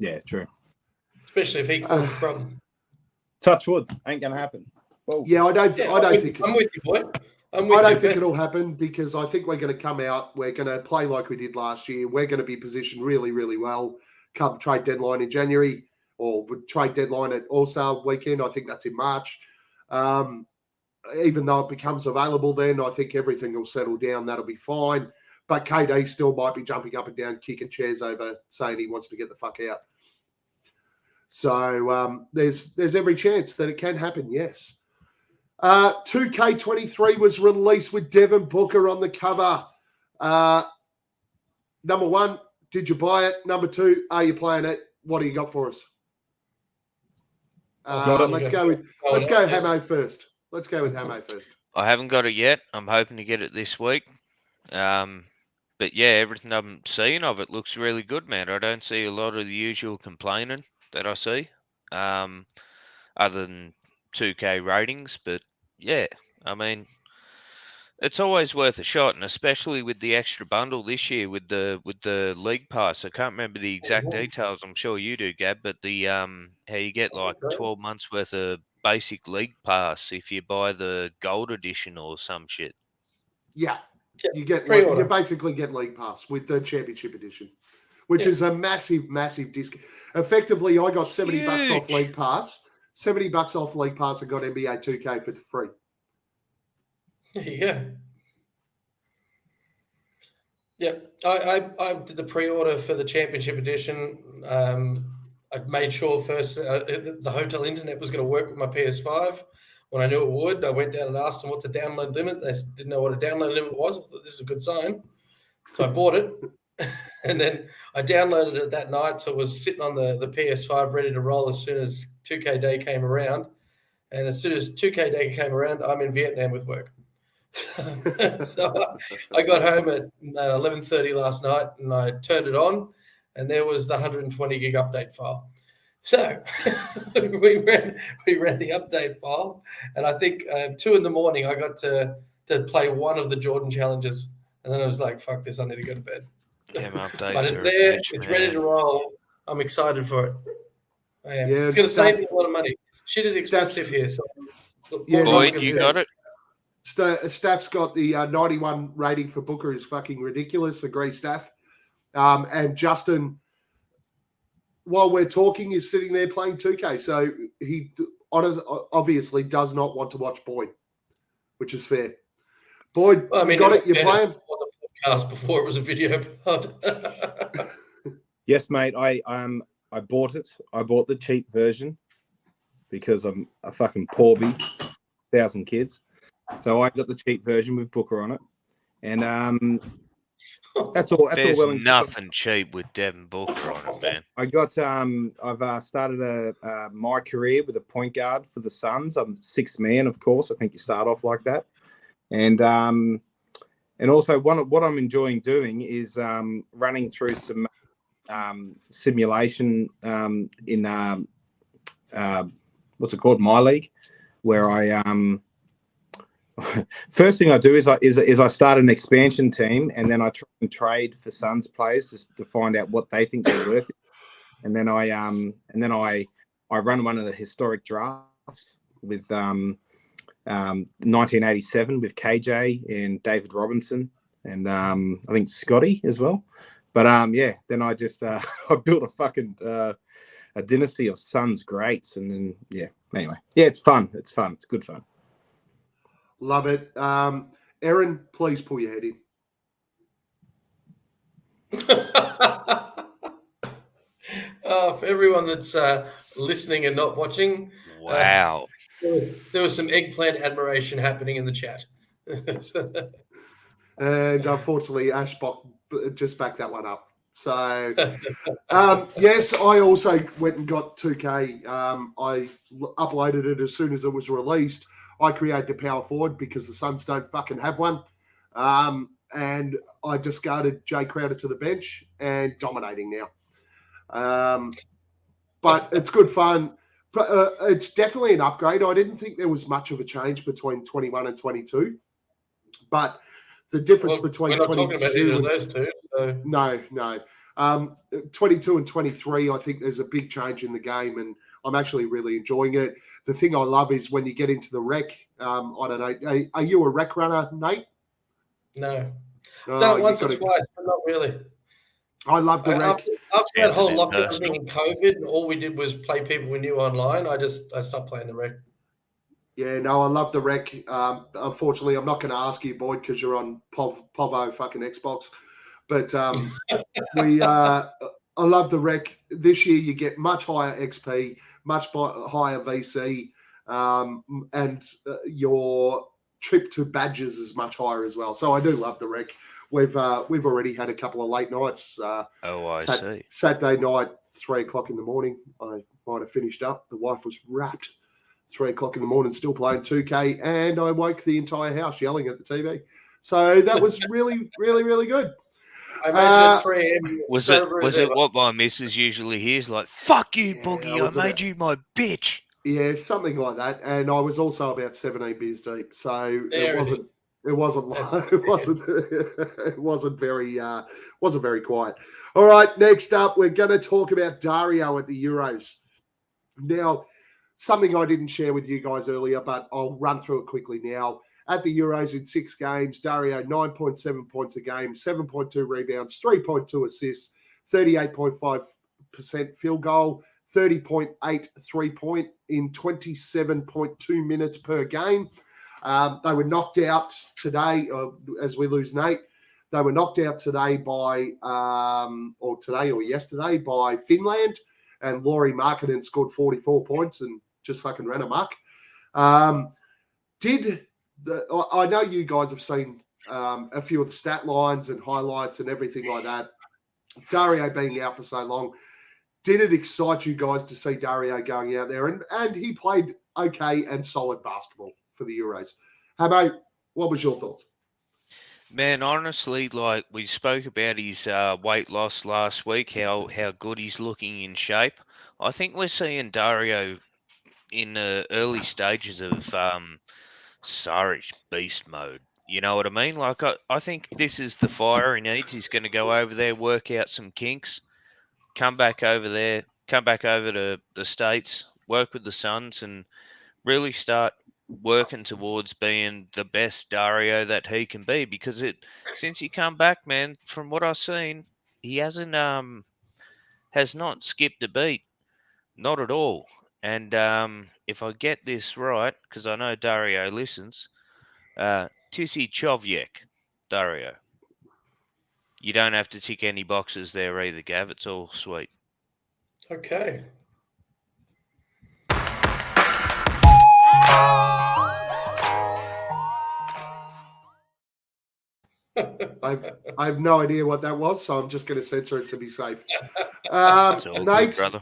Yeah, true. Especially if he causes a problem. Touch wood, ain't going to happen. Well, yeah, I don't think. I'm with you, boy. I don't think it'll happen, because I think we're going to come out. We're going to play like we did last year. We're going to be positioned really, really well come trade deadline in January, or trade deadline at All-Star weekend. I think that's in March. Even though it becomes available then, I think everything will settle down. That'll be fine. But KD still might be jumping up and down, kicking chairs over, saying he wants to get the fuck out. So there's every chance that it can happen, yes. 2K23 was released with Devin Booker on the cover. Number one, did you buy it? Number two, are you playing it? What do you got for us? Let's go Hamo first. Let's go with Hamo first. I haven't got it yet. I'm hoping to get it this week. But yeah, everything I'm seeing of it looks really good, man. I don't see a lot of the usual complaining that I see, other than 2K ratings. But yeah, I mean, it's always worth a shot, and especially with the extra bundle this year with the league pass. I can't remember the exact details. I'm sure you do, Gab. But the how you get like 12 months worth of basic league pass if you buy the gold edition or some shit. Yeah, you you basically get league pass with the championship edition, which is a massive, massive discount. Effectively, I got $70 off league pass. $70 off league pass and got NBA 2K for free. There you go. Yeah, I did the pre-order for the championship edition. I made sure first the hotel internet was going to work with my PS5. When I knew it would, I went down and asked them what's the download limit. They didn't know what a download limit was. I thought this is a good sign. So I bought it. And then I downloaded it that night. So it was sitting on the PS5 ready to roll as soon as 2K Day came around. And as soon as 2K Day came around, I'm in Vietnam with work. So I got home at 11:30 last night and I turned it on and there was the 120 gig update file. So we ran the update file, and I think 2 in the morning I got to play one of the Jordan challenges, and then I was like, "Fuck this! I need to go to bed." Updates but it's there, it's ready to roll. I'm excited for it. I am. It's going to save me a lot of money. Shit is expensive here, so Boyd, you got it. Staff's got the 91 rating for Booker is fucking ridiculous. Agree, Staff. And Justin, while we're talking, is sitting there playing 2K. So he obviously does not want to watch Boyd, which is fair. Boyd, you got it? You're playing? It was a podcast before it was a video pod. Yes, mate. I bought it. I bought the cheap version because I'm a fucking poor 1,000 kids. So I got the cheap version with Booker on it. And That's all. That's There's all well and good. nothing cheap with Devin Booker on it, man. I got. I've started my career with a point guard for the Suns. I'm sixth man, of course. I think you start off like that, and also what I'm enjoying doing is running through some simulation in what's it called, My League, where I first thing I do is I start an expansion team, and then I try and trade for Suns players to find out what they think they're worth, and then I run one of the historic drafts with 1987 with KJ and David Robinson and I think Scotty as well. But then I just I built a fucking a dynasty of Suns greats, and then anyway, it's fun. It's good fun. Love it. Aaron, please pull your head in. For everyone that's listening and not watching, Wow. There was some eggplant admiration happening in the chat. And unfortunately, Ashbot just backed that one up. So, yes, I also went and got 2K. I uploaded it as soon as it was released. I created a power forward because the Suns don't fucking have one. And I discarded Jay Crowder to the bench and dominating now. But it's good fun. But it's definitely an upgrade. I didn't think there was much of a change between 21 and 22. But the difference between 22 and those two. So. No. 22 and 23, I think there's a big change in the game, and I'm actually really enjoying it. The thing I love is when you get into the rec. I don't know. Are you a rec runner, Nate? No. Done it once or twice, but not really. I love the rec. After that whole lockdown thing in COVID, all we did was play people we knew online. I stopped playing the rec. Yeah, no, I love the rec. Unfortunately, I'm not going to ask you, Boyd, because you're on Povo fucking Xbox. But I love the rec. This year, you get much higher XP, much higher VC, and your trip to badges is much higher as well. So I do love the rec. We've already had a couple of late nights. See. Saturday night, 3:00 in the morning. I might have finished up. The wife was wrapped. 3:00 in the morning, still playing 2K, and I woke the entire house yelling at the TV. So that was really, really, really good. I imagine at 3 a.m. Was it what my missus usually hears? Like, fuck you, Boogie, I made you my bitch. Yeah, something like that. And I was also about 17 beers deep. So it wasn't very quiet. All right, next up, we're going to talk about Dario at the Euros. Now, something I didn't share with you guys earlier, but I'll run through it quickly now. At the Euros in 6 games, Dario 9.7 points a game, 7.2 rebounds, 3.2 assists, 38.5% field goal, 30.8 3-point in 27.2 minutes per game. They were knocked out today, as we lose Nate. They were knocked out today yesterday by Finland, and Lauri Markkanen scored 44 points and just fucking ran amok. I know you guys have seen a few of the stat lines and highlights and everything like that. Dario being out for so long, did it excite you guys to see Dario going out there? And he played okay and solid basketball for the Euros. Hamo, what was your thoughts? Man, honestly, like we spoke about his weight loss last week, how good he's looking in shape. I think we're seeing Dario in the early stages of Saric beast mode. You know what I mean? Like, I think this is the fire he needs. He's going to go over there, work out some kinks, come back over to the States, work with the Suns, and really start working towards being the best Dario that he can be. Because since he come back, man, from what I've seen, he has not skipped a beat, not at all. And if I get this right, because I know Dario listens, Tissy Chovyek, Dario. You don't have to tick any boxes there either, Gav. It's all sweet. Okay. I have no idea what that was, so I'm just going to censor it to be safe. It's all good, Nate, brother.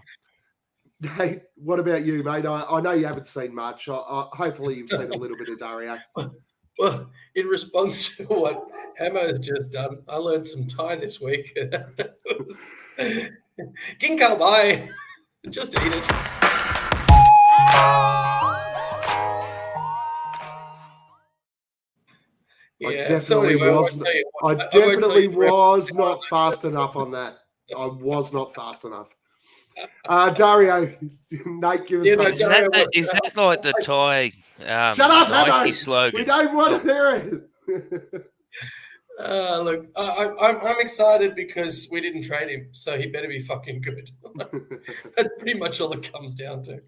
Nate, what about you, mate? I know you haven't seen much. Hopefully you've seen a little bit of Dario. Well, in response to what Hammer has just done, I learned some Thai this week. Ginkgo bye. Just eat it. I Yeah, definitely anyway, was. I definitely was not fast enough on that. I was not fast enough. Dario, Nate, give us Yeah, no, something. Is that like the Thai Shut up, Nike Hammer! slogan? We don't want to hear it. Look, I'm excited because we didn't trade him, so he better be fucking good. That's pretty much all it comes down to.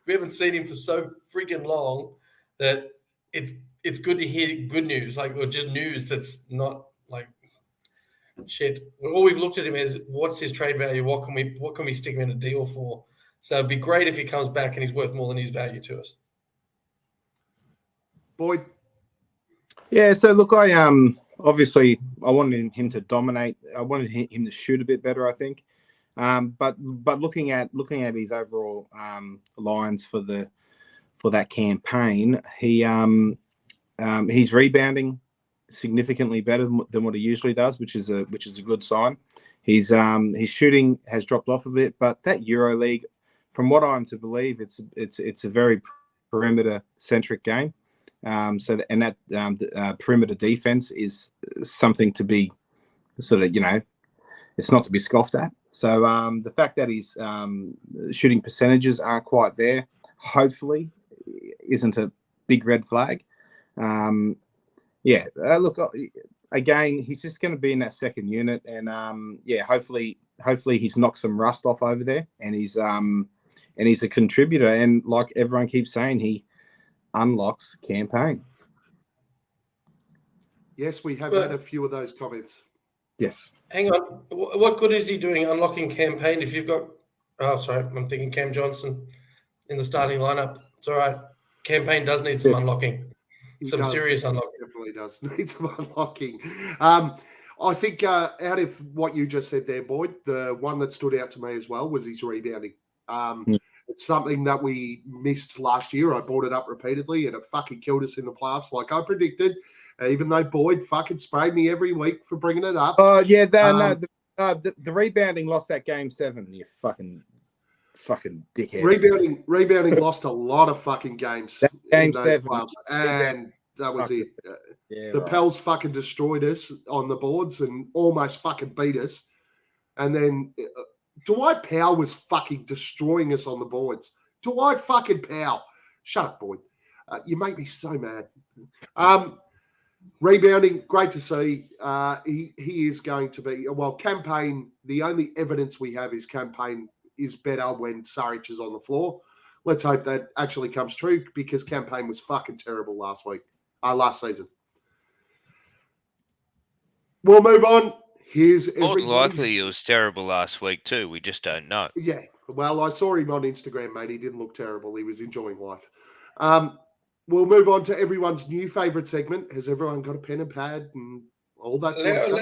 We haven't seen him for so freaking long that it's good to hear good news, or just news that's not like shit. All we've looked at him is what's his trade value? What can we stick him in a deal for? So it'd be great if he comes back and he's worth more than his value to us. Boyd. Yeah, so look, I obviously I wanted him to dominate. I wanted him to shoot a bit better, I think. But looking at his overall lines for that campaign, he's rebounding significantly better than what he usually does, which is a good sign. His shooting has dropped off a bit, but that EuroLeague, from what I'm to believe, it's a very perimeter centric game. That perimeter defense is something to be sort of, it's not to be scoffed at. So the fact that his shooting percentages aren't quite there, hopefully, isn't a big red flag. Look, again, he's just going to be in that second unit, and hopefully he's knocked some rust off over there, and he's a contributor. And like everyone keeps saying, he unlocks campaign. Yes, we have had a few of those comments. Yes. Hang on. What good is he doing unlocking campaign if you've got... Oh, sorry. I'm thinking Cam Johnson in the starting lineup. It's all right. Campaign does need some unlocking. Serious unlocking. Definitely does need some unlocking. I think out of what you just said there, Boyd, the one that stood out to me as well was his rebounding. It's something that we missed last year. I brought it up repeatedly, and it fucking killed us in the playoffs like I predicted, even though Boyd fucking sprayed me every week for bringing it up. Oh, yeah. The rebounding lost that game 7. You fucking dickhead. Rebounding lost a lot of fucking games game 7. Playoffs, and that was it. The right. Pels fucking destroyed us on the boards and almost fucking beat us. And then Dwight Powell was fucking destroying us on the boards. Dwight fucking Powell. Shut up, Boyd. You make me so mad. Rebounding, great to see. He is going to be, campaign, the only evidence we have is campaign is better when Saric is on the floor. Let's hope that actually comes true, because campaign was fucking terrible last season. We'll move on. Here's more than likely it was terrible last week too. We just don't know. Yeah. Well, I saw him on Instagram, mate. He didn't look terrible. He was enjoying life. We'll move on to everyone's new favourite segment. Has everyone got a pen and pad and all that sort of stuff?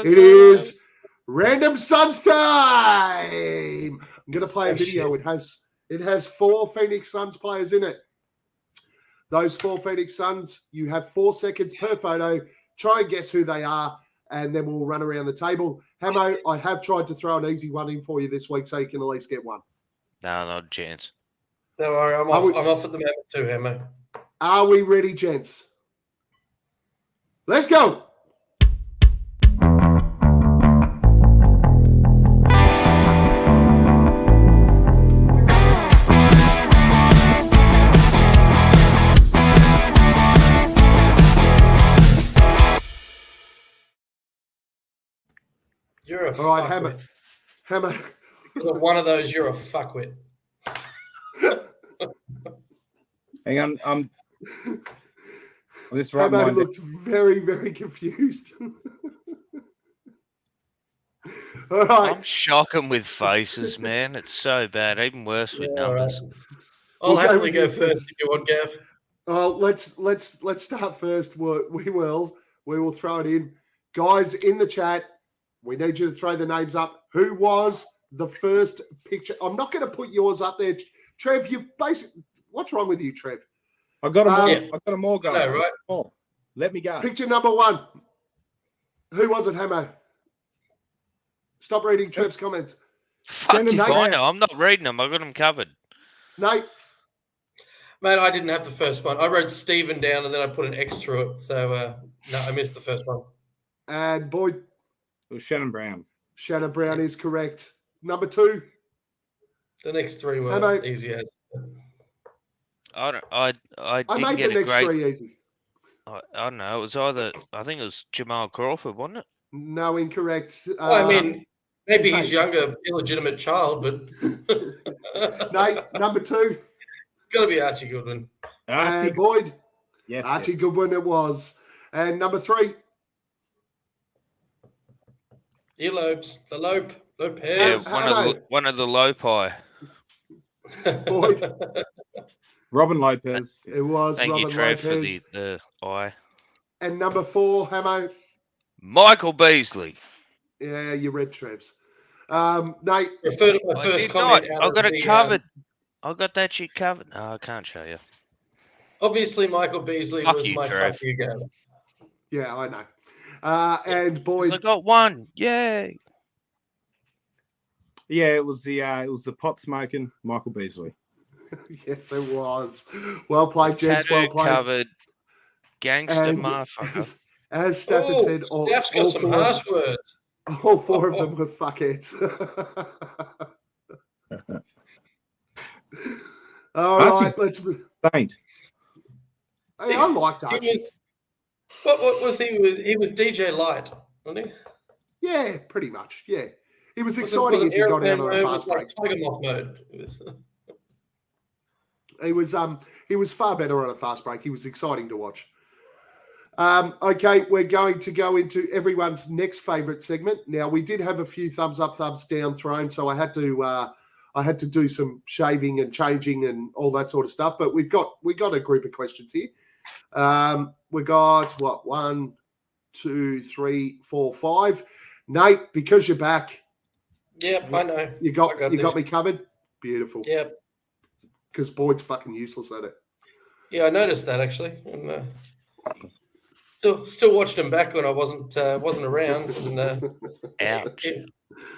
It is Random Suns time. I'm going to play a video. Shit. It has 4 Phoenix Suns players in it. Those 4 Phoenix Suns, you have 4 seconds per photo. Try and guess who they are, and then we'll run around the table. Hamo, I have tried to throw an easy one in for you this week, so you can at least get one. No, not a chance. Don't worry, I'm off at the moment too, Hamo. Are we ready, gents? Let's go. You're a all right, Hammer. One of those, you're a fuckwit. Hang on, I'm just writing Hammer looked very, very confused. All right. I'm shocking with faces, man. It's so bad. Even worse with numbers. Right. I'll happily go first if you want, Gav. Well, let's start first. We'll We will throw it in. Guys, in the chat, we need you to throw the names up. Who was the first picture? I'm not going to put yours up there. Trev, you've basically... What's wrong with you, Trev? I got them all. Yeah. I got them all, guys. No, right? Oh, let me go. Picture number 1. Who was it, Hamo? Stop reading Trev's comments. Fuck Shannon if I Brown. know. I'm not reading them. I got them covered. Nate? Mate, I didn't have the first one. I wrote Stephen down and then I put an X through it. So, no, I missed the first one. And Boyd? It was Shannon Brown. Shannon Brown is correct. Number 2? The next 3 were Hello. easier. I I didn't made get the a next great. 3 easy. I don't know. It was either. I think it was Jamal Crawford, wasn't it? No, incorrect. Well, I mean, maybe his Nate. younger illegitimate child, but Nate, number 2. It's got to be Archie Goodwin. And Boyd? Yes, Archie yes. Goodwin it was. And number 3? Earlobes. The lope. Lope Yeah, hairs. one of the Lopi. Boyd? Robin Lopez. It was Thank Robin you, Trev, Lopez. for the eye. And number 4, Hamo? Michael Beasley. Yeah, you read Trev's. Nate? Refer to my I first did not. comment. out I of got it the, covered. I got that shit covered. No, I can't show you. Obviously, Michael Beasley Fuck was you, my Trev. fuck you game. Yeah, I know. And 'Cause Boyd? I got one. Yay. Yeah, it was the pot smoking Michael Beasley. Yes, it was. Well played, gents. Tattoo Well played. covered. Gangster And motherfucker. as Stafford said, Staff's got some harsh words. all 4 of them were fuckheads. All right, let's. Saint. Hey, I liked He Archie. was, what was he? He was DJ Light, wasn't he? Yeah, pretty much. Yeah, it was Was exciting if you got out on a fast break. Tiger Moth mode. It was, He was far better on a fast break. He was exciting to watch. Okay, we're going to go into everyone's next favourite segment. Now, we did have a few thumbs up, thumbs down thrown, so I had to do some shaving and changing and all that sort of stuff. But we got a group of questions here. We got what 1, 2, 3, 4, 5. Nate, because you're back, yep, I know. you got me covered. Beautiful. Yep. Because Boyd's fucking useless at it. Yeah, I noticed that actually. And, still watched him back when I wasn't around. And, Ouch.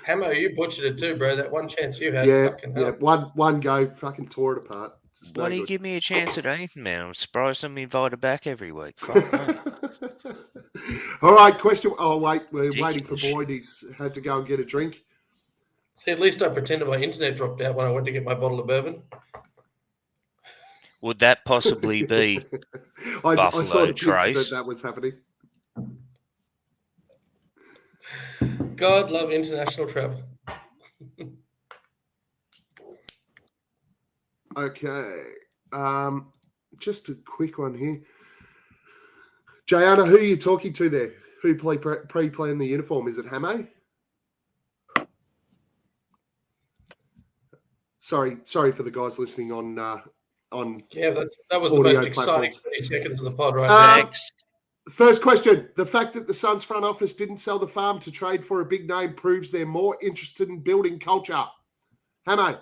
Hamo, you butchered it too, bro. That one chance you had. Yeah, fucking yeah. hell. One go, fucking tore it apart. Just Why no do you good. give me a chance at anything, man? I'm surprised I'm invited back every week. Fuck no. All right, question. Oh, wait, we're waiting for Ridiculous. Boyd. He's had to go and get a drink. See, at least I pretended my internet dropped out when I went to get my bottle of bourbon. Would that possibly be? I Buffalo saw the Trace. that was happening. God love international travel. Okay. Just a quick one here. Jayana, who are you talking to there? Who pre-planned the uniform? Is it Hamo? Sorry for the guys listening on. Yeah, that was the Audio most exciting platforms. 30 seconds of the pod right there. Next. First question. The fact that the Suns front office didn't sell the farm to trade for a big name proves they're more interested in building culture. Hamo.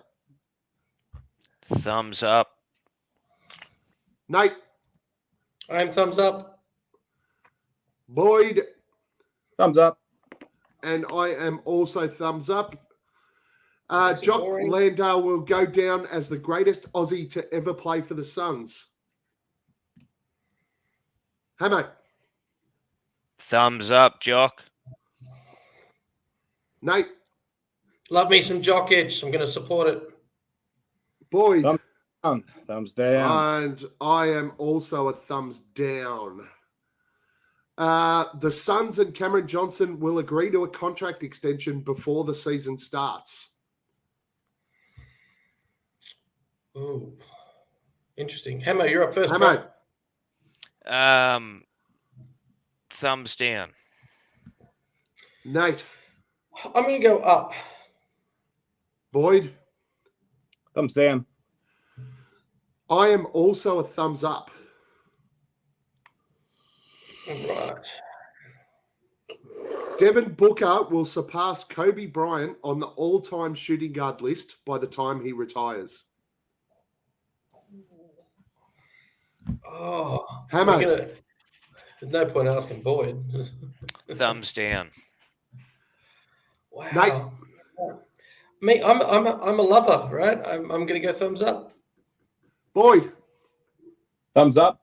Thumbs up. Nate. I'm thumbs up. Boyd. Thumbs up. And I am also thumbs up. That's Jock boring. Landale will go down as the greatest Aussie to ever play for the Suns. Hamo. Thumbs up, Jock. Nate. Love me some Jock Edge. I'm going to support it. Boyd. Thumbs down. And I am also a thumbs down. The Suns and Cameron Johnson will agree to a contract extension before the season starts. Ooh, interesting. Hamo, you're up first. Hamo. bro. Thumbs down. Nate. I'm going to go up. Boyd. Thumbs down. I am also a thumbs up. Right. Devin Booker will surpass Kobe Bryant on the all-time shooting guard list by the time he retires. Oh, Hammer. There's no point asking Boyd. Thumbs down. Wow. Me, I'm a lover, right? I'm going to go thumbs up. Boyd. Thumbs up.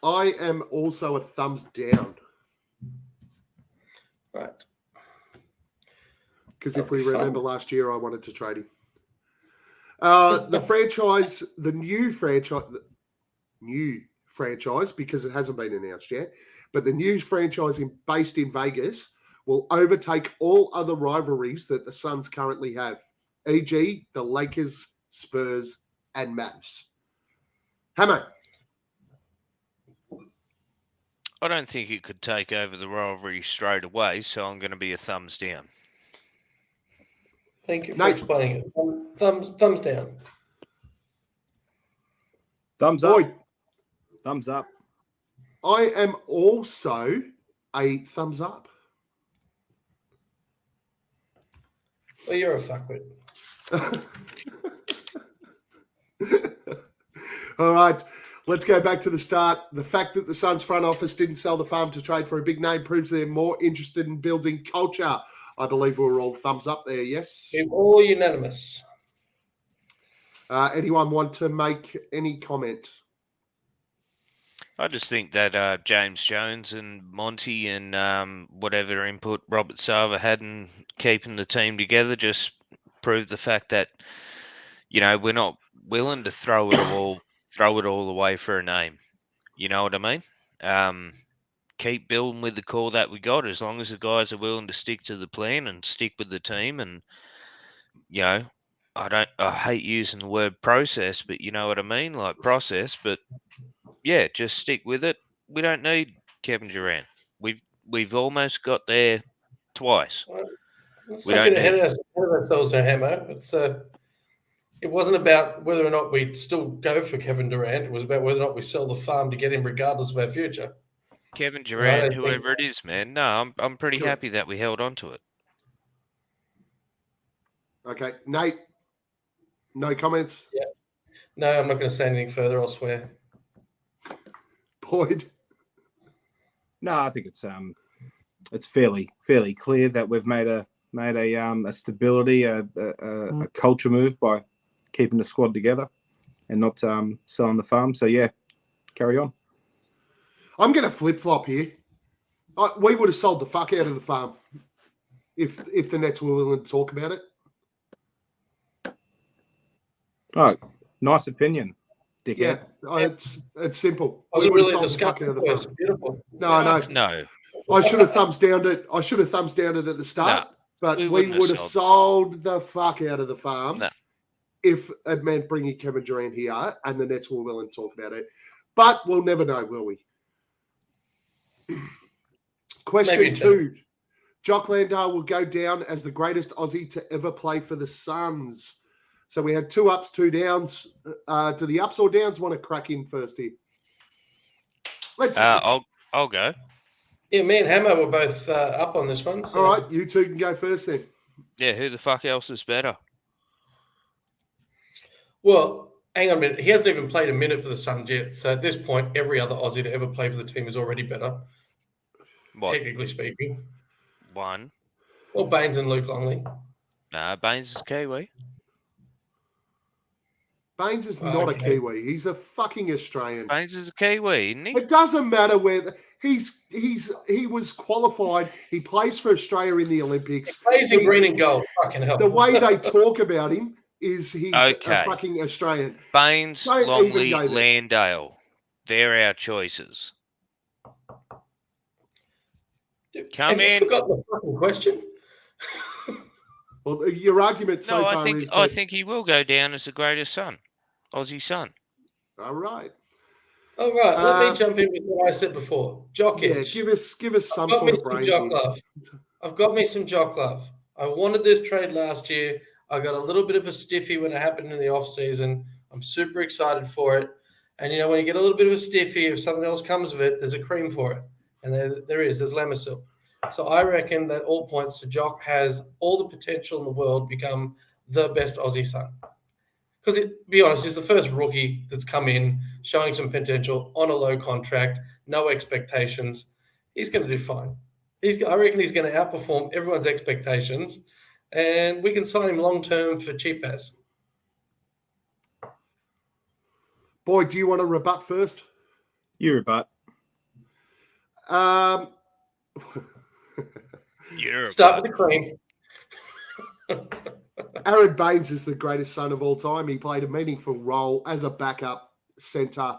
I am also a thumbs down. Right. Because That'll if we be fun. remember last year, I wanted to trade him. The new franchise, because it hasn't been announced yet, but the new franchise based in Vegas will overtake all other rivalries that the Suns currently have, e.g. the Lakers, Spurs, and Mavs. Hammer. I don't think it could take over the rivalry straight away, so I'm going to be a thumbs down. Thank you for Nate. explaining it. Thumbs down. Thumbs up. Boyd. Thumbs up. I am also a thumbs up. Well, you're a fuckwit. All right, let's go back to the start. The fact that the Suns front office didn't sell the farm to trade for a big name proves they're more interested in building culture. I believe we're all thumbs up there, yes? We're all unanimous. Anyone want to make any comment? I just think that James Jones and Monty and whatever input Robert Sava had in keeping the team together just proved the fact that, you know, we're not willing to throw it all away for a name. You know what I mean? Keep building with the core that we got, as long as the guys are willing to stick to the plan and stick with the team. And, you know, I hate using the word process, but you know what I mean? Like process, but yeah, just stick with it. We don't need Kevin Durant. We've almost got there twice. Well, let's We not don't get ahead need- of ourselves there, Hammer. It wasn't about whether or not we'd still go for Kevin Durant. It was about whether or not we sell the farm to get him regardless of our future. Kevin I Durant, don't think- whoever it is, man. No, I'm pretty Sure. happy that we held on to it. Okay, Nate, no comments? No, I'm not going to say anything further. I'll swear. Boyd? No, I think it's fairly clear that we've made a stability, a culture move by keeping the squad together and not selling the farm. So yeah, carry on. I'm going to flip-flop here. We would have sold the fuck out of the farm if the Nets were willing to talk about it. Oh, nice opinion, dickhead. Yeah, it's simple. I We was would have really sold the fuck out of the disgusted. farm. Beautiful. No. No. I should have thumbs downed it. I should have thumbs downed it at the start, but we we wouldn't have would have sold sold the fuck out of the farm No. if it meant bringing Kevin Durant here and the Nets were willing to talk about it. But we'll never know, will we? Question Maybe 2. Jock Landale will go down as the greatest Aussie to ever play for the Suns. So we had 2 ups, 2 downs. Do the ups or downs want to crack in first here? Let's. I'll go. Yeah, me and Hammer were both up on this one. So. All right, you two can go first then. Yeah, who the fuck else is better? Well, hang on a minute. He hasn't even played a minute for the Suns yet. So at this point, every other Aussie to ever play for the team is already better, What? technically speaking. One. Well, Baines and Luke Longley. Nah, Baines is Kiwi. Baines is not a Kiwi. He's a fucking Australian. Baines is a Kiwi, isn't he? It doesn't matter where he was qualified. He plays for Australia in the Olympics. Plays in green and gold. Fucking hell. The way they talk about him is he's Okay. a fucking Australian. Baines, Don't even Longley, go there. Landale. They're our choices. Come Have you in. forgotten the fucking question? Well, your argument so No, far is I that, think he will go down as the greatest son, Aussie son. all right. All right, let me jump in with what I said before. Jock Yeah, edge. give us some I've got sort me of some brain. jock here. love. I've got me some jock love. I wanted this trade last year. I got a little bit of a stiffy when it happened in the off-season. I'm super excited for it. And, you know, when you get a little bit of a stiffy, if something else comes of it, there's a cream for it. And there's Lamisil. So I reckon that all points to Jock has all the potential in the world to become the best Aussie son. Because, to be honest, he's the first rookie that's come in showing some potential on a low contract, no expectations. He's going to do fine. I reckon he's going to outperform everyone's expectations, and we can sign him long-term for cheap as. Boy, do you want to rebut first? You rebut. Start with the cream. Aaron Baines is the greatest son of all time. He played a meaningful role as a backup centre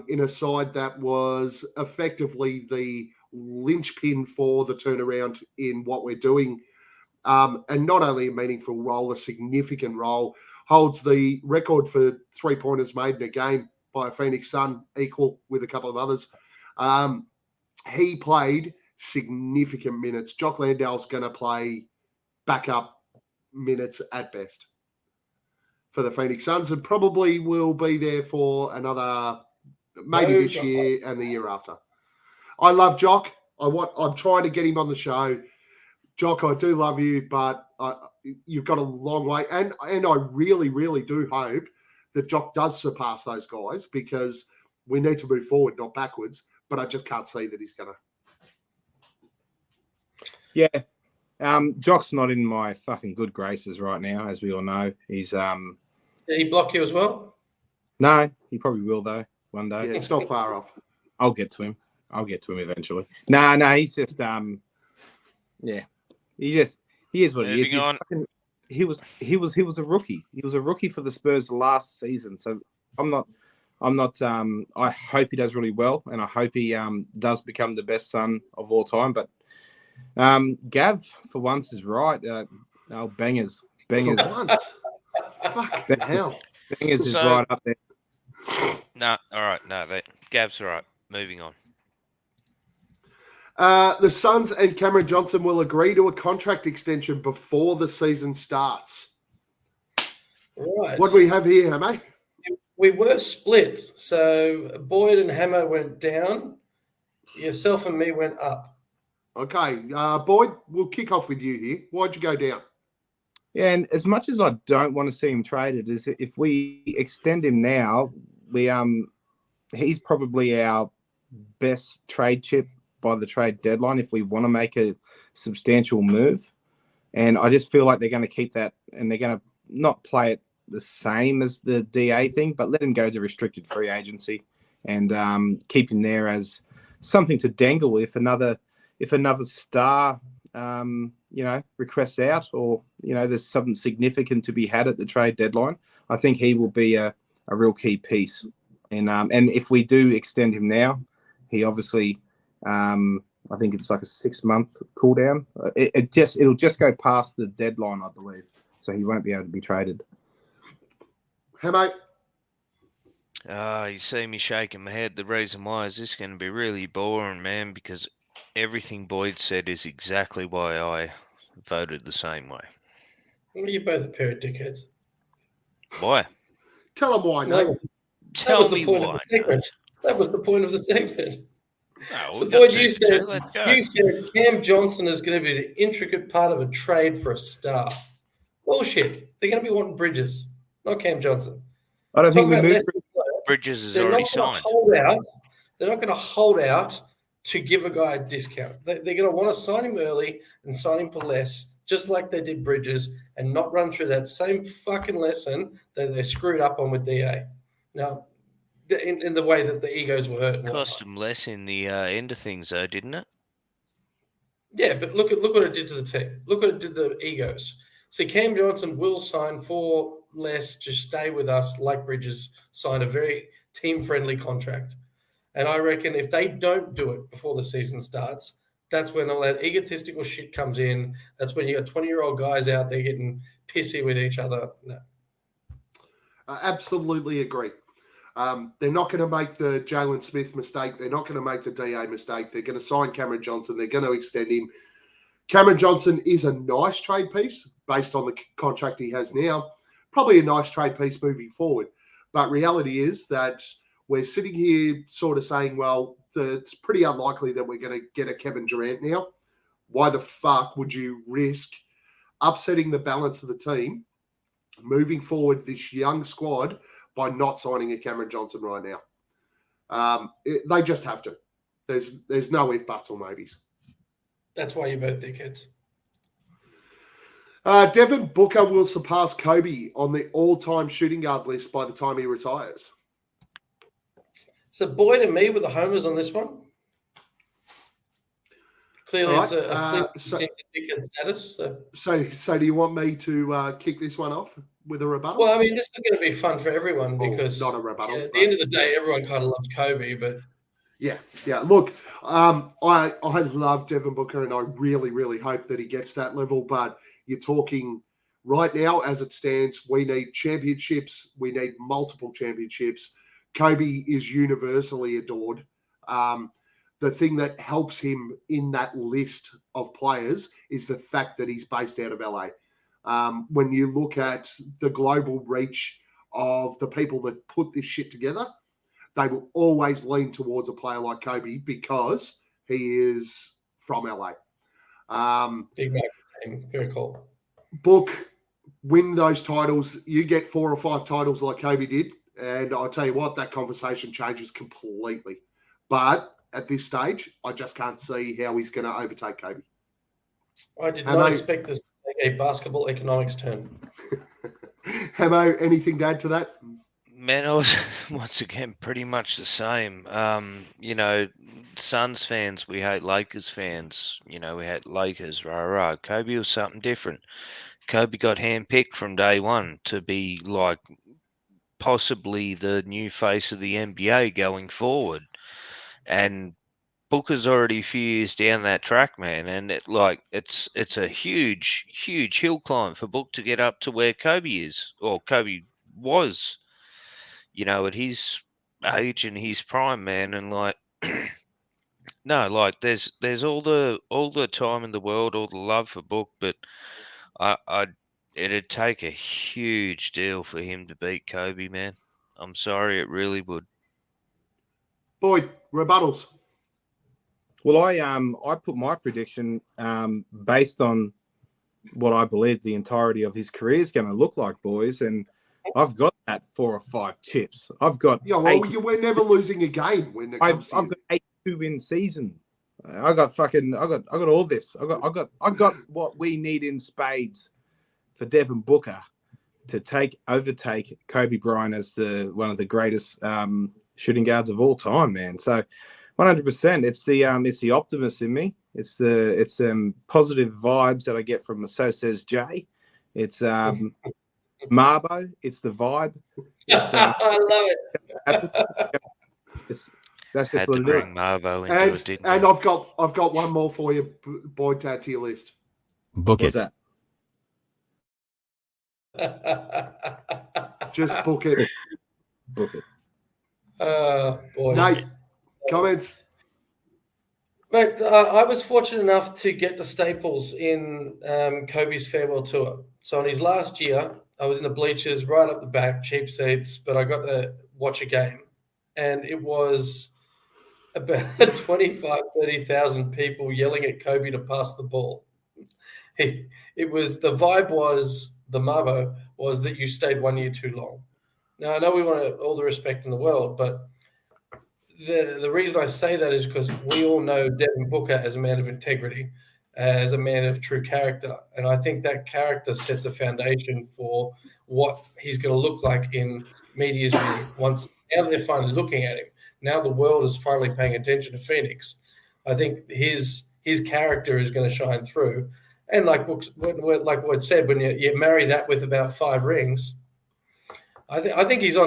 in a side that was effectively the linchpin for the turnaround in what we're doing. And not only a meaningful role, a significant role, holds the record for three-pointers made in a game by a Phoenix Sun, equal with a couple of others. He played significant minutes. Jock Landale's going to play backup minutes at best for the Phoenix Suns and probably will be there for another, maybe this year and the year after. I love Jock. I'm trying to get him on the show. Jock, I do love you, but you've got a long way. And I really, really do hope that Jock does surpass those guys because we need to move forward, not backwards. But I just can't see that he's going to. Yeah. Jock's not in my fucking good graces right now, as we all know. He's Did he block you as well? No, he probably will though one day. Yeah, it's not far off. I'll get to him eventually. No, he's just yeah. He is what he is. He was a rookie. He was a rookie for the Spurs last season. So I'm not I hope he does really well, and I hope he does become the best son of all time. But Gav, for once, is right. Bangers. For once. Fuck hell. Bangers is right up there. No, all right. No, Gav's all right. Moving on. The Suns and Cameron Johnson will agree to a contract extension before the season starts. Right. What do we have here, Hammer? We were split. So Boyd and Hammer went down. Yourself and me went up. Okay. Boyd, we'll kick off with you here. Why'd you go down? Yeah, and as much as I don't want to see him traded, is if we extend him now, he's probably our best trade chip by the trade deadline if we want to make a substantial move. And I just feel like they're going to keep that, and they're going to not play it the same as the DA thing, but let him go to restricted free agency and keep him there as something to dangle if another star requests out, or there's something significant to be had at the trade deadline. I think he will be a real key piece. And if we do extend him now, he obviously I think it's like a 6-month cool down. It'll just go past the deadline, I believe. So he won't be able to be traded. Hey, mate. You see me shaking my head. The reason why is this going to be really boring, man, because everything Boyd said is exactly why I voted the same way. Well, you're both a pair of dickheads. Why? Tell them why, no. Tell me why. That was the point of the segment. No, So, Boyd, you said Cam Johnson is going to be the intricate part of a trade for a star. Bullshit. They're going to be wanting Bridges, not Cam Johnson. I don't think we moved. Bridges is already signed. They're not going to hold out to give a guy a discount. They're going to want to sign him early and sign him for less, just like they did Bridges, and not run through that same fucking lesson that they screwed up on with DA. Now, in the way that the egos were hurt. Cost them less in the end of things, though, didn't it? Yeah, but look what it did to the team. Look what it did to the egos. See, Cam Johnson will sign for less to stay with us, like Bridges signed a very team-friendly contract. And I reckon if they don't do it before the season starts, that's when all that egotistical shit comes in. That's when you got 20-year-old guys out there getting pissy with each other. No. I absolutely agree. They're not going to make the Jalen Smith mistake. They're not going to make the DA mistake. They're going to sign Cameron Johnson. They're going to extend him. Cameron Johnson is a nice trade piece based on the contract he has now. Probably a nice trade piece moving forward. But reality is that we're sitting here sort of saying, well, it's pretty unlikely that we're going to get a Kevin Durant now. Why the fuck would you risk upsetting the balance of the team, moving forward this young squad by not signing a Cameron Johnson right now? They just have to. There's no if, buts, or maybes. That's why you're both dickheads. Devin Booker will surpass Kobe on the all-time shooting guard list by the time he retires. So Boyd and me were the homers on this one. Clearly, All it's right, a dickhead status. So do you want me to kick this one off with a rebuttal? Well, I mean, this is going to be fun for everyone because not a rebuttal. at the end of the day, everyone kind of loves Kobe, but yeah. Look, I love Devin Booker, and I really, really hope that he gets that level. But you're talking right now, as it stands, we need championships. We need multiple championships. Kobe is universally adored. The thing that helps him in that list of players is the fact that he's based out of LA. When you look at the global reach of the people that put this shit together, they will always lean towards a player like Kobe because he is from LA. big team, very cool. Book, win those titles. You get 4 or 5 titles like Kobe did, and I'll tell you what, that conversation changes completely. But at this stage, I just can't see how he's going to overtake Kobe. I did not expect this to take a basketball economics turn. Hamo, anything to add to that? Man, I was once again pretty much the same. Suns fans, we hate Lakers fans. We hate Lakers, rah. Kobe was something different. Kobe got handpicked from day one to be like possibly the new face of the NBA going forward. And Booker's already a few years down that track, man, and it's a huge hill climb for Book to get up to where Kobe is, or Kobe was, at his age and his prime, man. And no, there's all the time in the world, all the love for Book, but it'd take a huge deal for him to beat Kobe, man. I'm sorry, it really would. Boyd, rebuttals. Well, I put my prediction based on what I believe the entirety of his career is going to look like, boys, and I've got that 4 or 5 chips. I've got we're never losing a game when it comes to I've got 82 win season. I got all this. I got what we need in spades for Devin Booker to overtake Kobe Bryant as one of the greatest shooting guards of all time, man. So 100%. It's the optimist in me. It's positive vibes that I get from So Says Jay. It's Marbo. It's the vibe. I love it. That's just Had what to it bring is. Marvo into it, didn't And we? I've got one more for you, Boyd, to add to your list. Book What's it. that? Just book it. Book it. Boy. Nate, comments? Mate, I was fortunate enough to get to Staples in Kobe's farewell tour. So on his last year, I was in the bleachers right up the back, cheap seats, but I got to watch a game. And it was about 30,000 people yelling at Kobe to pass the ball. The vibe was, the Marbo, was that you stayed 1 year too long. Now, I know we want all the respect in the world, but the reason I say that is because we all know Devin Booker as a man of integrity, as a man of true character. And I think that character sets a foundation for what he's going to look like in media's view now that they're finally looking at him. Now the world is finally paying attention to Phoenix. I think his character is going to shine through. And like what said, when you marry that with about 5 rings, I think he's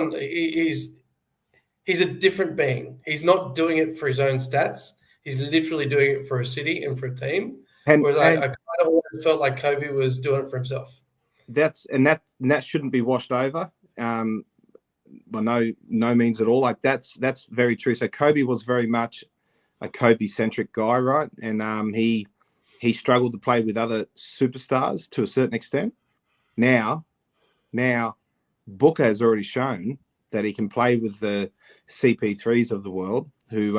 a different being. He's not doing it for his own stats. He's literally doing it for a city and for a team. Whereas I kind of always felt like Kobe was doing it for himself. That shouldn't be washed over. By no means at all. Like that's very true. So Kobe was very much a Kobe-centric guy, right? And he struggled to play with other superstars to a certain extent. Now Booker has already shown that he can play with the CP3s of the world, who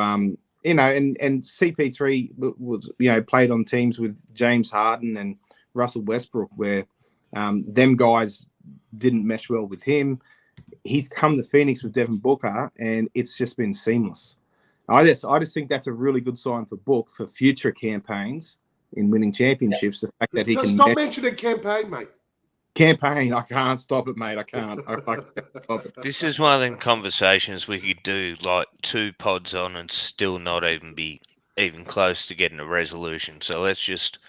and CP3 was, played on teams with James Harden and Russell Westbrook, where them guys didn't mesh well with him. He's come to Phoenix with Devin Booker, and it's just been seamless. I just think that's a really good sign for Book for future campaigns in winning championships. The fact that he can stop mentioning campaign, mate. Campaign, I can't stop it, mate. I can't stop it. This is one of them conversations we could do like 2 pods on and still not even be even close to getting a resolution. So let's just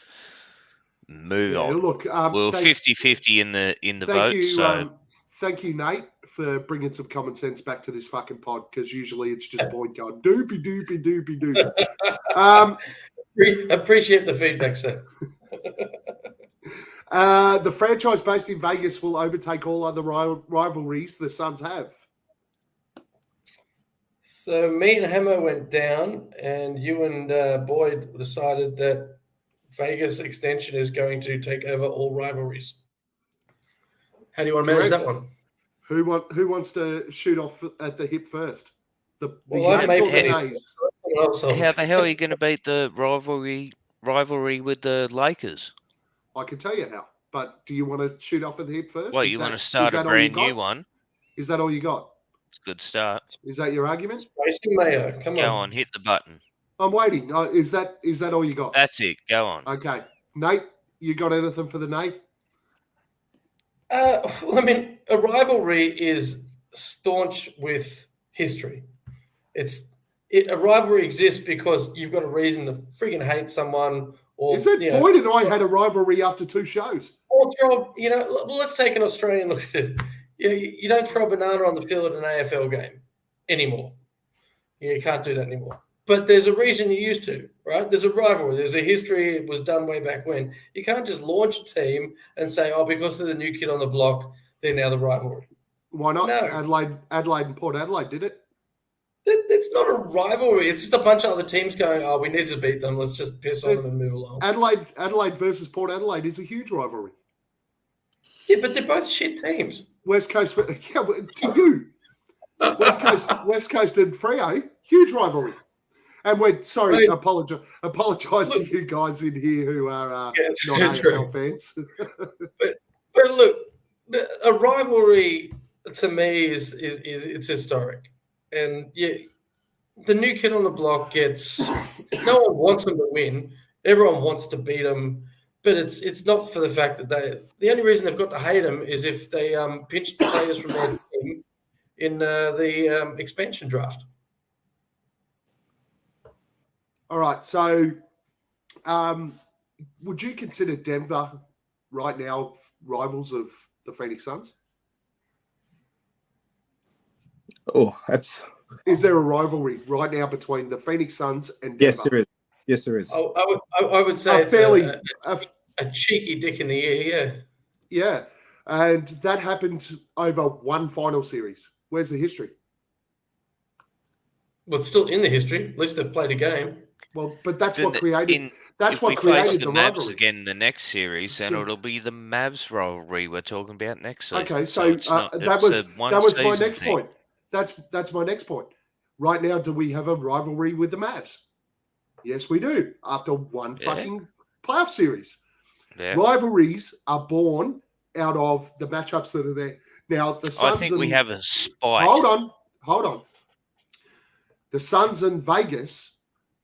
move on. Look, we're 50-50 in the vote. Thank you, Nate, for bringing some common sense back to this fucking pod, because usually it's just Boyd going doopy doopy doopy doopy. Appreciate the feedback, sir. The franchise based in Vegas will overtake all other rivalries the Suns have. So me and Hammer went down, and you and Boyd decided that Vegas extension is going to take over all rivalries. How do you want to manage that one? Who wants to shoot off at the hip first? The How the hell are you going to beat the rivalry with the Lakers? I can tell you how, but do you want to shoot off at the hip first? What, you want to start a brand new one? Is that all you got? It's a good start. Is that your argument? Spicy mayo. Come on. Go on, hit the button. I'm waiting. Is that all you got? That's it. Go on. Okay. Nate, you got anything for the Nate? I mean, a rivalry is staunch with history. A rivalry exists because you've got a reason to friggin' hate someone. Or, is it Boyd and I had a rivalry after 2 shows? Or let's take an Australian look at it. You don't throw a banana on the field at an AFL game anymore. You can't do that anymore. But there's a reason you used to, right? There's a rivalry. There's a history. It was done way back when. You can't just launch a team and say, because they're the new kid on the block, they're now the rivalry. Why not? No. Adelaide and Port Adelaide did it. It's not a rivalry. It's just a bunch of other teams going, we need to beat them. Let's just piss on them and move along. Adelaide versus Port Adelaide is a huge rivalry. Yeah, but they're both shit teams. West Coast, to you. West Coast and Freo, huge rivalry. And we're sorry, apologize to you guys in here who are not AFL fans. but look, a rivalry to me is it's historic, and the new kid on the block gets. No one wants them to win. Everyone wants to beat them, but it's not for the fact that the only reason they've got to hate them is if they pinched players from their team in the expansion draft. All right, so would you consider Denver right now rivals of the Phoenix Suns? Is there a rivalry right now between the Phoenix Suns and Denver? Yes, there is. Yes, there is. I would say a cheeky dick in the ear, yeah. Yeah, and that happened over one final series. Where's the history? Well, it's still in the history. At least they've played a game. Well, but that's what created. That's what if we face created the the Mavs rivalry again in the next series, then it'll be the Mavs rivalry we're talking about next season. Okay, so that was my next point. That's my next point. Right now, do we have a rivalry with the Mavs? Yes, we do. After one fucking playoff series, rivalries are born out of the matchups that are there. Now, the Suns. I think we have a spike. Hold on. The Suns and Vegas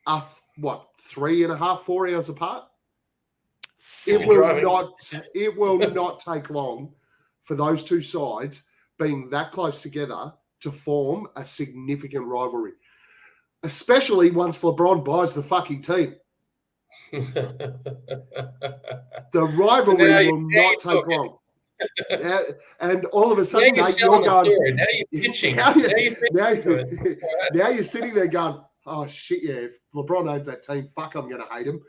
are 3.5, 4 hours apart. It will not take long for those two sides being that close together to form a significant rivalry, especially once LeBron buys the fucking team. The rivalry will not take long. And all of a sudden, now you're going. Now you're pitching. Now you're sitting there going, "Oh shit, yeah! If LeBron owns that team, fuck, I'm going to hate him."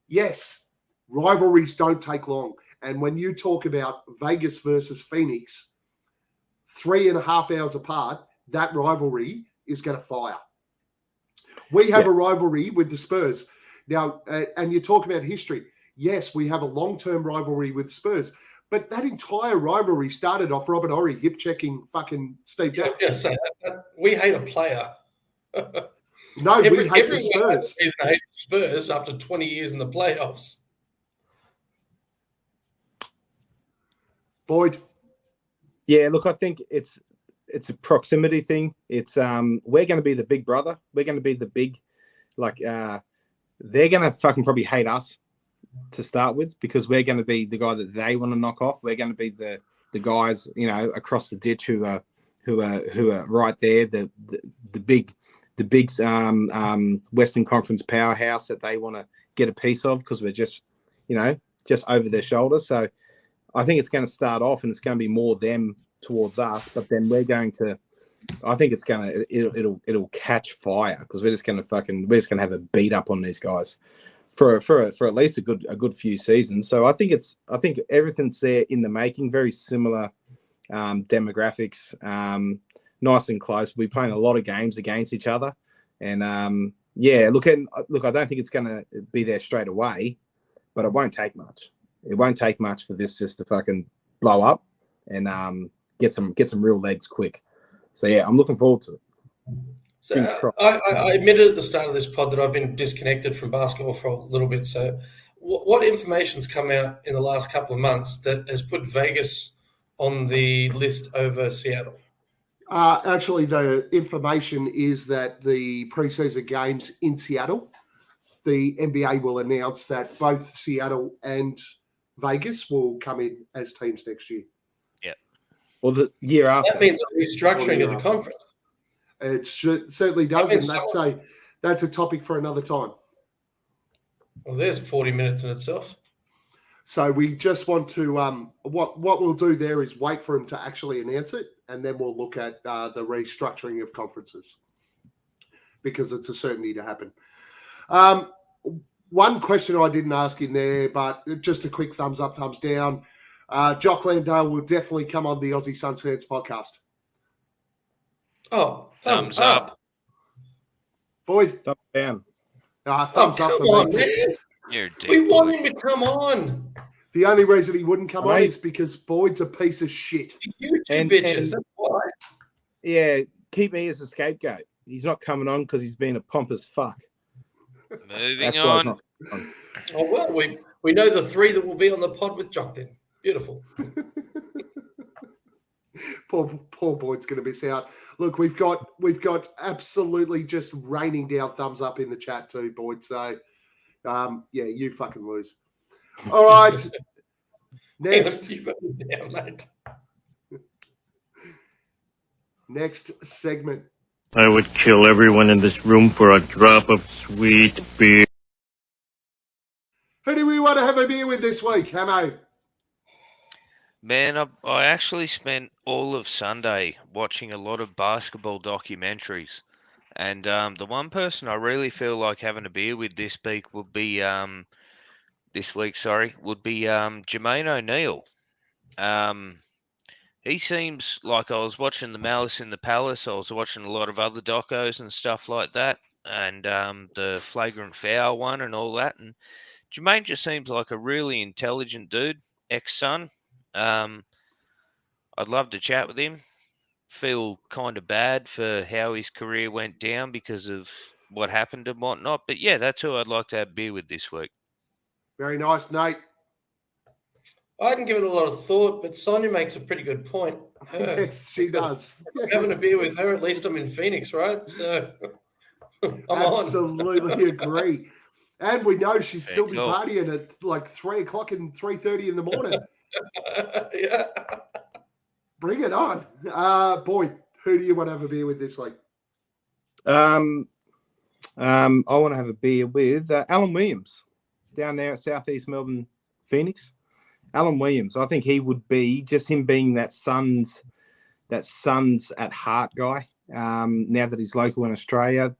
Yes, rivalries don't take long. And when you talk about Vegas versus Phoenix, 3.5 hours apart, that rivalry is going to fire. We have a rivalry with the Spurs now, and you talk about history. Yes, we have a long-term rivalry with Spurs. But that entire rivalry started off Robert Horry hip-checking fucking Steve Nash. Yes, we hate a player. No, we hate the Spurs. Hate the Spurs after 20 years in the playoffs. Boyd. Yeah, look, I think it's a proximity thing. It's we're going to be the big brother. We're going to be the big, they're going to fucking probably hate us to start with because we're going to be the guy that they want to knock off. We're going to be the guys, across the ditch who are right there, the big Western Conference powerhouse that they want to get a piece of because we're just over their shoulders. So I think it's going to start off and it's going to be more them towards us, but then we're going to. I think it'll catch fire because we're just going to have a beat up on these guys for at least a good few seasons. So I think everything's there in the making. Very similar demographics, nice and close. We'll be playing a lot of games against each other, and look. I don't think it's going to be there straight away, but it won't take much. It won't take much for this just to fucking blow up and get some real legs quick. So yeah, I'm looking forward to it. So I admitted at the start of this pod that I've been disconnected from basketball for a little bit. So what information's come out in the last couple of months that has put Vegas on the list over Seattle? Actually, the information is that the preseason games in Seattle, the NBA will announce that both Seattle and Vegas will come in as teams next year. Yeah. Or the year after. That means a restructuring of the conference. It certainly does, and that's a topic for another time. Well, there's 40 minutes in itself. So we just want to what we'll do there is wait for him to actually announce it, and then we'll look at the restructuring of conferences because it's a certainty to happen. One question I didn't ask in there, but just a quick thumbs up, thumbs down. Jock Landale will definitely come on the Aussie Suns Fans podcast. Oh, thumbs up. Void. Thumbs down. Thumbs up. Come on, man. You're a dick, We want boy. him to come on. The only reason he wouldn't come on is because Boyd's a piece of shit. You two bitches. That's why. Yeah, keep me as a scapegoat. He's not coming on because he's been a pompous fuck. Moving on. Oh, well, we know the three that will be on the pod with Jock then. Beautiful. Poor Boyd's going to miss out. Look, we've got absolutely just raining down thumbs up in the chat too, Boyd. So, you fucking lose. All right. Next. Down, mate. Next segment. I would kill everyone in this room for a drop of sweet beer. Who do we want to have a beer with this week, Hamo? Man, I actually spent all of Sunday watching a lot of basketball documentaries. And the one person I really feel like having a beer with this week would be Jermaine O'Neal. He seems like I was watching The Malice in the Palace. I was watching a lot of other docos and stuff like that. And the Flagrant Foul one and all that. And Jermaine just seems like a really intelligent dude, ex-son. I'd love to chat with him. Feel kind of bad for how his career went down because of what happened and whatnot. But yeah, that's who I'd like to have beer with this week. Very nice, Nate. I hadn't given it a lot of thought, but Sonia makes a pretty good point. Yes, she does. Having a beer with her, at least I'm in Phoenix, right? So I'm Absolutely agree. And we know she'd still be cool. partying at like 3 o'clock and 3:30 in the morning. Yeah. Bring it on. Boyd, who do you want to have a beer with this week? I want to have a beer with Alan Williams down there at Southeast Melbourne, Phoenix. Alan Williams, I think he would be just him being that Suns at heart guy. Now that he's local in Australia,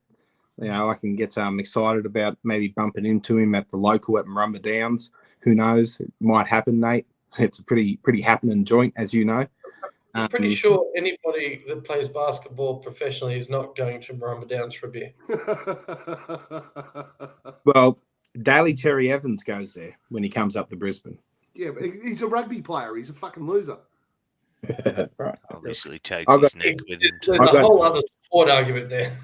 I can get excited about maybe bumping into him at the local at Marumba Downs. Who knows? It might happen, Nate. It's a pretty happening joint, as you know. I'm pretty sure anybody that plays basketball professionally is not going to Marumba Downs for a beer. Well, Daly Terry Evans goes there when he comes up to Brisbane. Yeah, but he's a rugby player. He's a fucking loser. Right. Obviously takes his neck with him. There's a whole other sport argument there.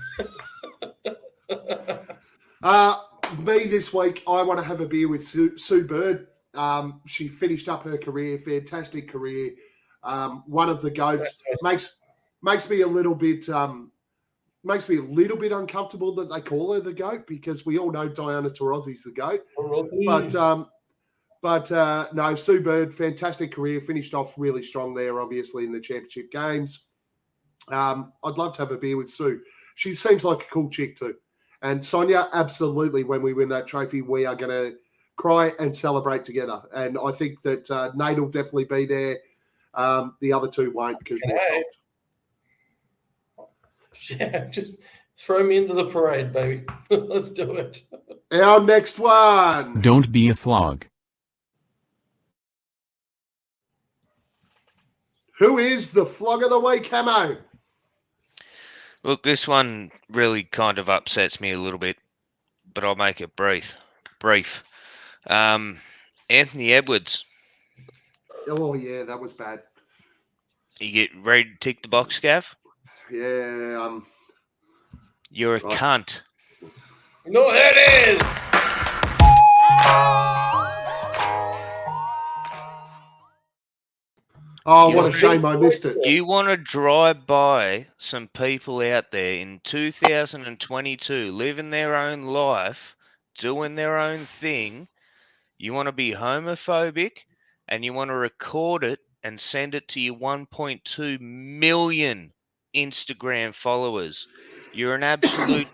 Me this week, I want to have a beer with Sue Bird. She finished up her career, fantastic career. One of the GOATs. Makes me a little bit uncomfortable that they call her the GOAT, because we all know Diana Taurasi's the GOAT. But no, Sue Bird, fantastic career, finished off really strong there, obviously, in the championship games. I'd love to have a beer with Sue. She seems like a cool chick too. And Sonia, absolutely, when we win that trophy, we are going to cry and celebrate together. And I think that Nate will definitely be there. The other two won't, because they're soft. Yeah, just throw me into the parade, baby. Let's do it. Our next one. Don't be a flog. Who is the flog of the week, Camo? Look, this one really kind of upsets me a little bit, but I'll make it brief. Anthony Edwards. Oh, yeah, that was bad. You get ready to tick the box, Gav? Yeah. You're a cunt. No, there it is. Oh, what a shame I missed it. You want to drive by some people out there in 2022 living their own life, doing their own thing. You want to be homophobic, and you want to record it and send it to your 1.2 million Instagram followers. You're an absolute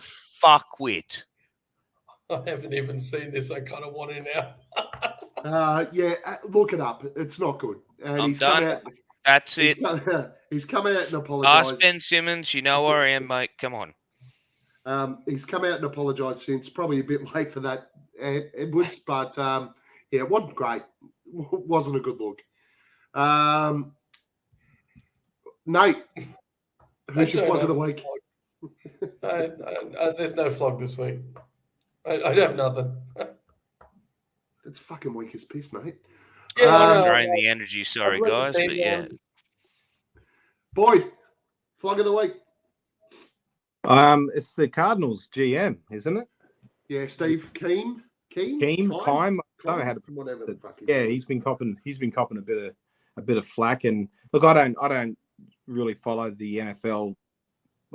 fuckwit. I haven't even seen this. I kind of want to now. Yeah, look it up. It's not good. And I'm done. That's it. He's come out and apologised. Ask Ben Simmons. You know where I am, mate. Come on. He's come out and apologised since. Probably a bit late for that, Edwards. But, yeah, it wasn't great. Wasn't a good look. Nate, who's your flog of the week? There's no flog this week. I have nothing. It's fucking weak as piss, mate. Yeah, drain the energy. Sorry, guys, but yeah. Boyd, flog of the week. It's the Cardinals GM, isn't it? Yeah, Steve Keim. Keim. I don't know how to. Whatever the fuck. Yeah, he's been copping a bit of flack. And look, I don't really follow the NFL.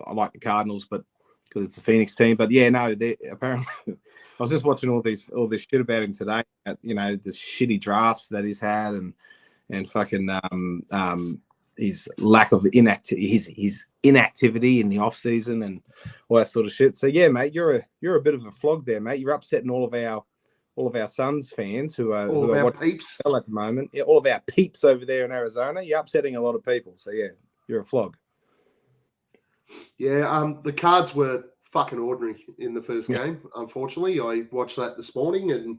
I like the Cardinals, but because it's a Phoenix team. But yeah, no, they apparently. I was just watching all this shit about him today. You know, the shitty drafts that he's had, and fucking his lack of his inactivity in the off season and all that sort of shit. So yeah, mate, you're a bit of a flog there, mate. You're upsetting all of our Suns fans who are watching peeps at the moment. Yeah, all of our peeps over there in Arizona. You're upsetting a lot of people. So yeah, you're a flog. Yeah, the Cards were fucking ordinary in the first game. Unfortunately, I watched that this morning and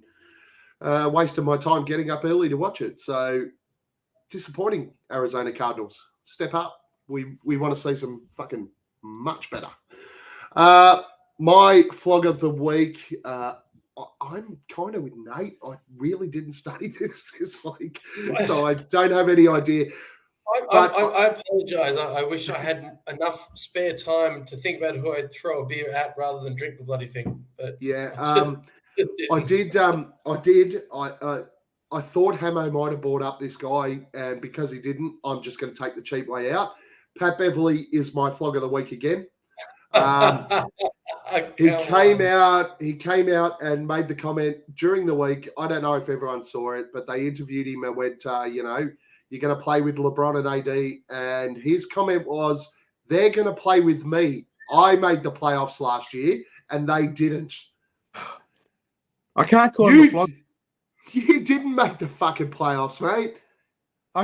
wasted my time getting up early to watch it. So disappointing, Arizona Cardinals. Step up. We want to see some fucking much better. My flog of the week. I'm kind of with Nate. I really didn't study this week, so I don't have any idea. I apologise. I wish I had enough spare time to think about who I'd throw a beer at rather than drink the bloody thing. But yeah, I did. I thought Hamo might have brought up this guy, and because he didn't, I'm just going to take the cheap way out. Pat Beverley is my flog of the week again. He came out and made the comment during the week. I don't know if everyone saw it, but they interviewed him and went, you're going to play with LeBron and AD. And his comment was, they're going to play with me. I made the playoffs last year and they didn't. I can't call him a flog. You didn't make the fucking playoffs, mate.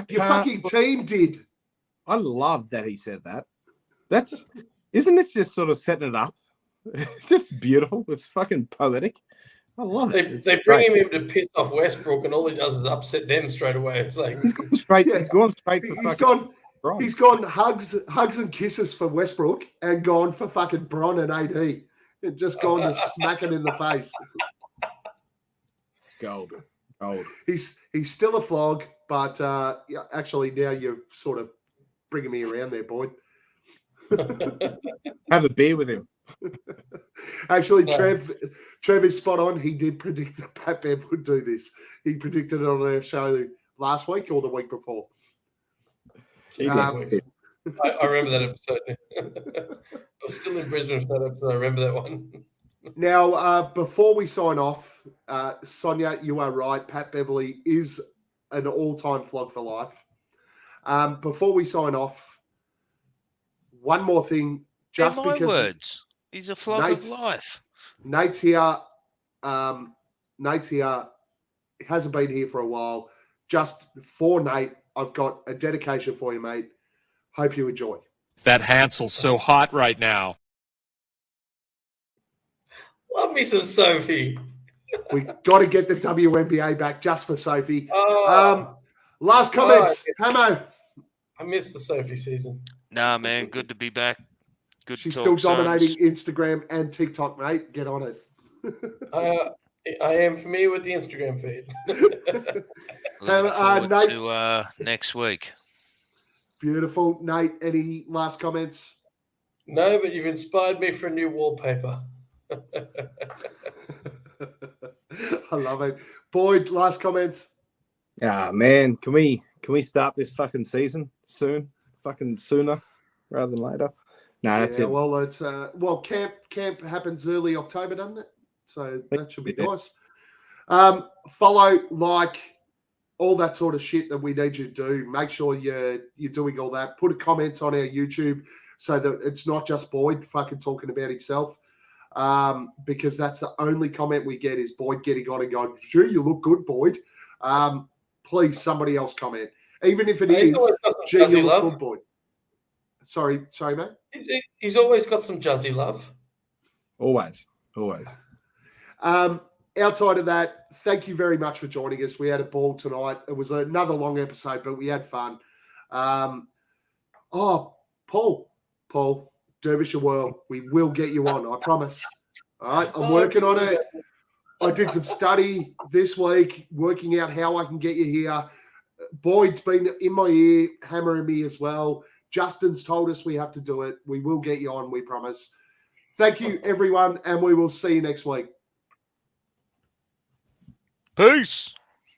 Your fucking team did. I love that he said that. Isn't this just sort of setting it up? It's just beautiful. It's fucking poetic. I love it. They bring him in to piss off Westbrook, and all he does is upset them straight away. It's like he's gone straight. Yeah. He's gone straight for He's gone hugs and kisses for Westbrook, and gone for fucking Bron and AD, and just gone to smack him in the face. Gold. He's still a flog, but actually now you're sort of bringing me around there, Boyd. Have a beer with him. Actually, No. Trev is spot on. He did predict that Pat Bev would do this. He predicted it on our show last week or the week before. He did. I remember that episode. I was still in Brisbane for that episode. I remember that one. Now, before we sign off, Sonia, you are right. Pat Beverley is an all-time flog for life. Before we sign off, one more thing. Just They're my because words. He's a flog Nate's- of life. Nate's here. Nate's here. Hasn't been here for a while. Just for Nate, I've got a dedication for you, mate. Hope you enjoy. That Hansel's so hot right now. Love me some Sophie. We got to get the WNBA back just for Sophie. Oh, Last comments, Hamo. I missed the Sophie season. Nah, man, good to be back. Good She's talk, still dominating Sons. Instagram and TikTok, mate. Get on it. I am familiar with the Instagram feed. Looking forward Nate- to next week. Beautiful. Nate, any last comments? No, but you've inspired me for a new wallpaper. I love it. Boyd, last comments? Ah, man, can we start this fucking season soon? Fucking sooner rather than later. No, that's it. Well, it's camp happens early October, doesn't it? So that should be Yeah. nice. Follow, like, all that sort of shit that we need you to do. Make sure you're doing all that. Put comments on our YouTube so that it's not just Boyd fucking talking about himself. Because that's the only comment we get is Boyd getting on and going, sure, you look good, Boyd. Please, somebody else comment. Even if it He's is, always got some gee, you jazzy look love. good, Boyd. Sorry, mate. He's always got some jazzy love. Always. Outside of that, thank you very much for joining us. We had a ball tonight. It was another long episode, but we had fun. Paul, Derbyshire World, we will get you on, I promise. All right, I'm working on it. I did some study this week, working out how I can get you here. Boyd's been in my ear, hammering me as well. Justin's told us we have to do it. We will get you on, we promise. Thank you, everyone, and we will see you next week. Peace.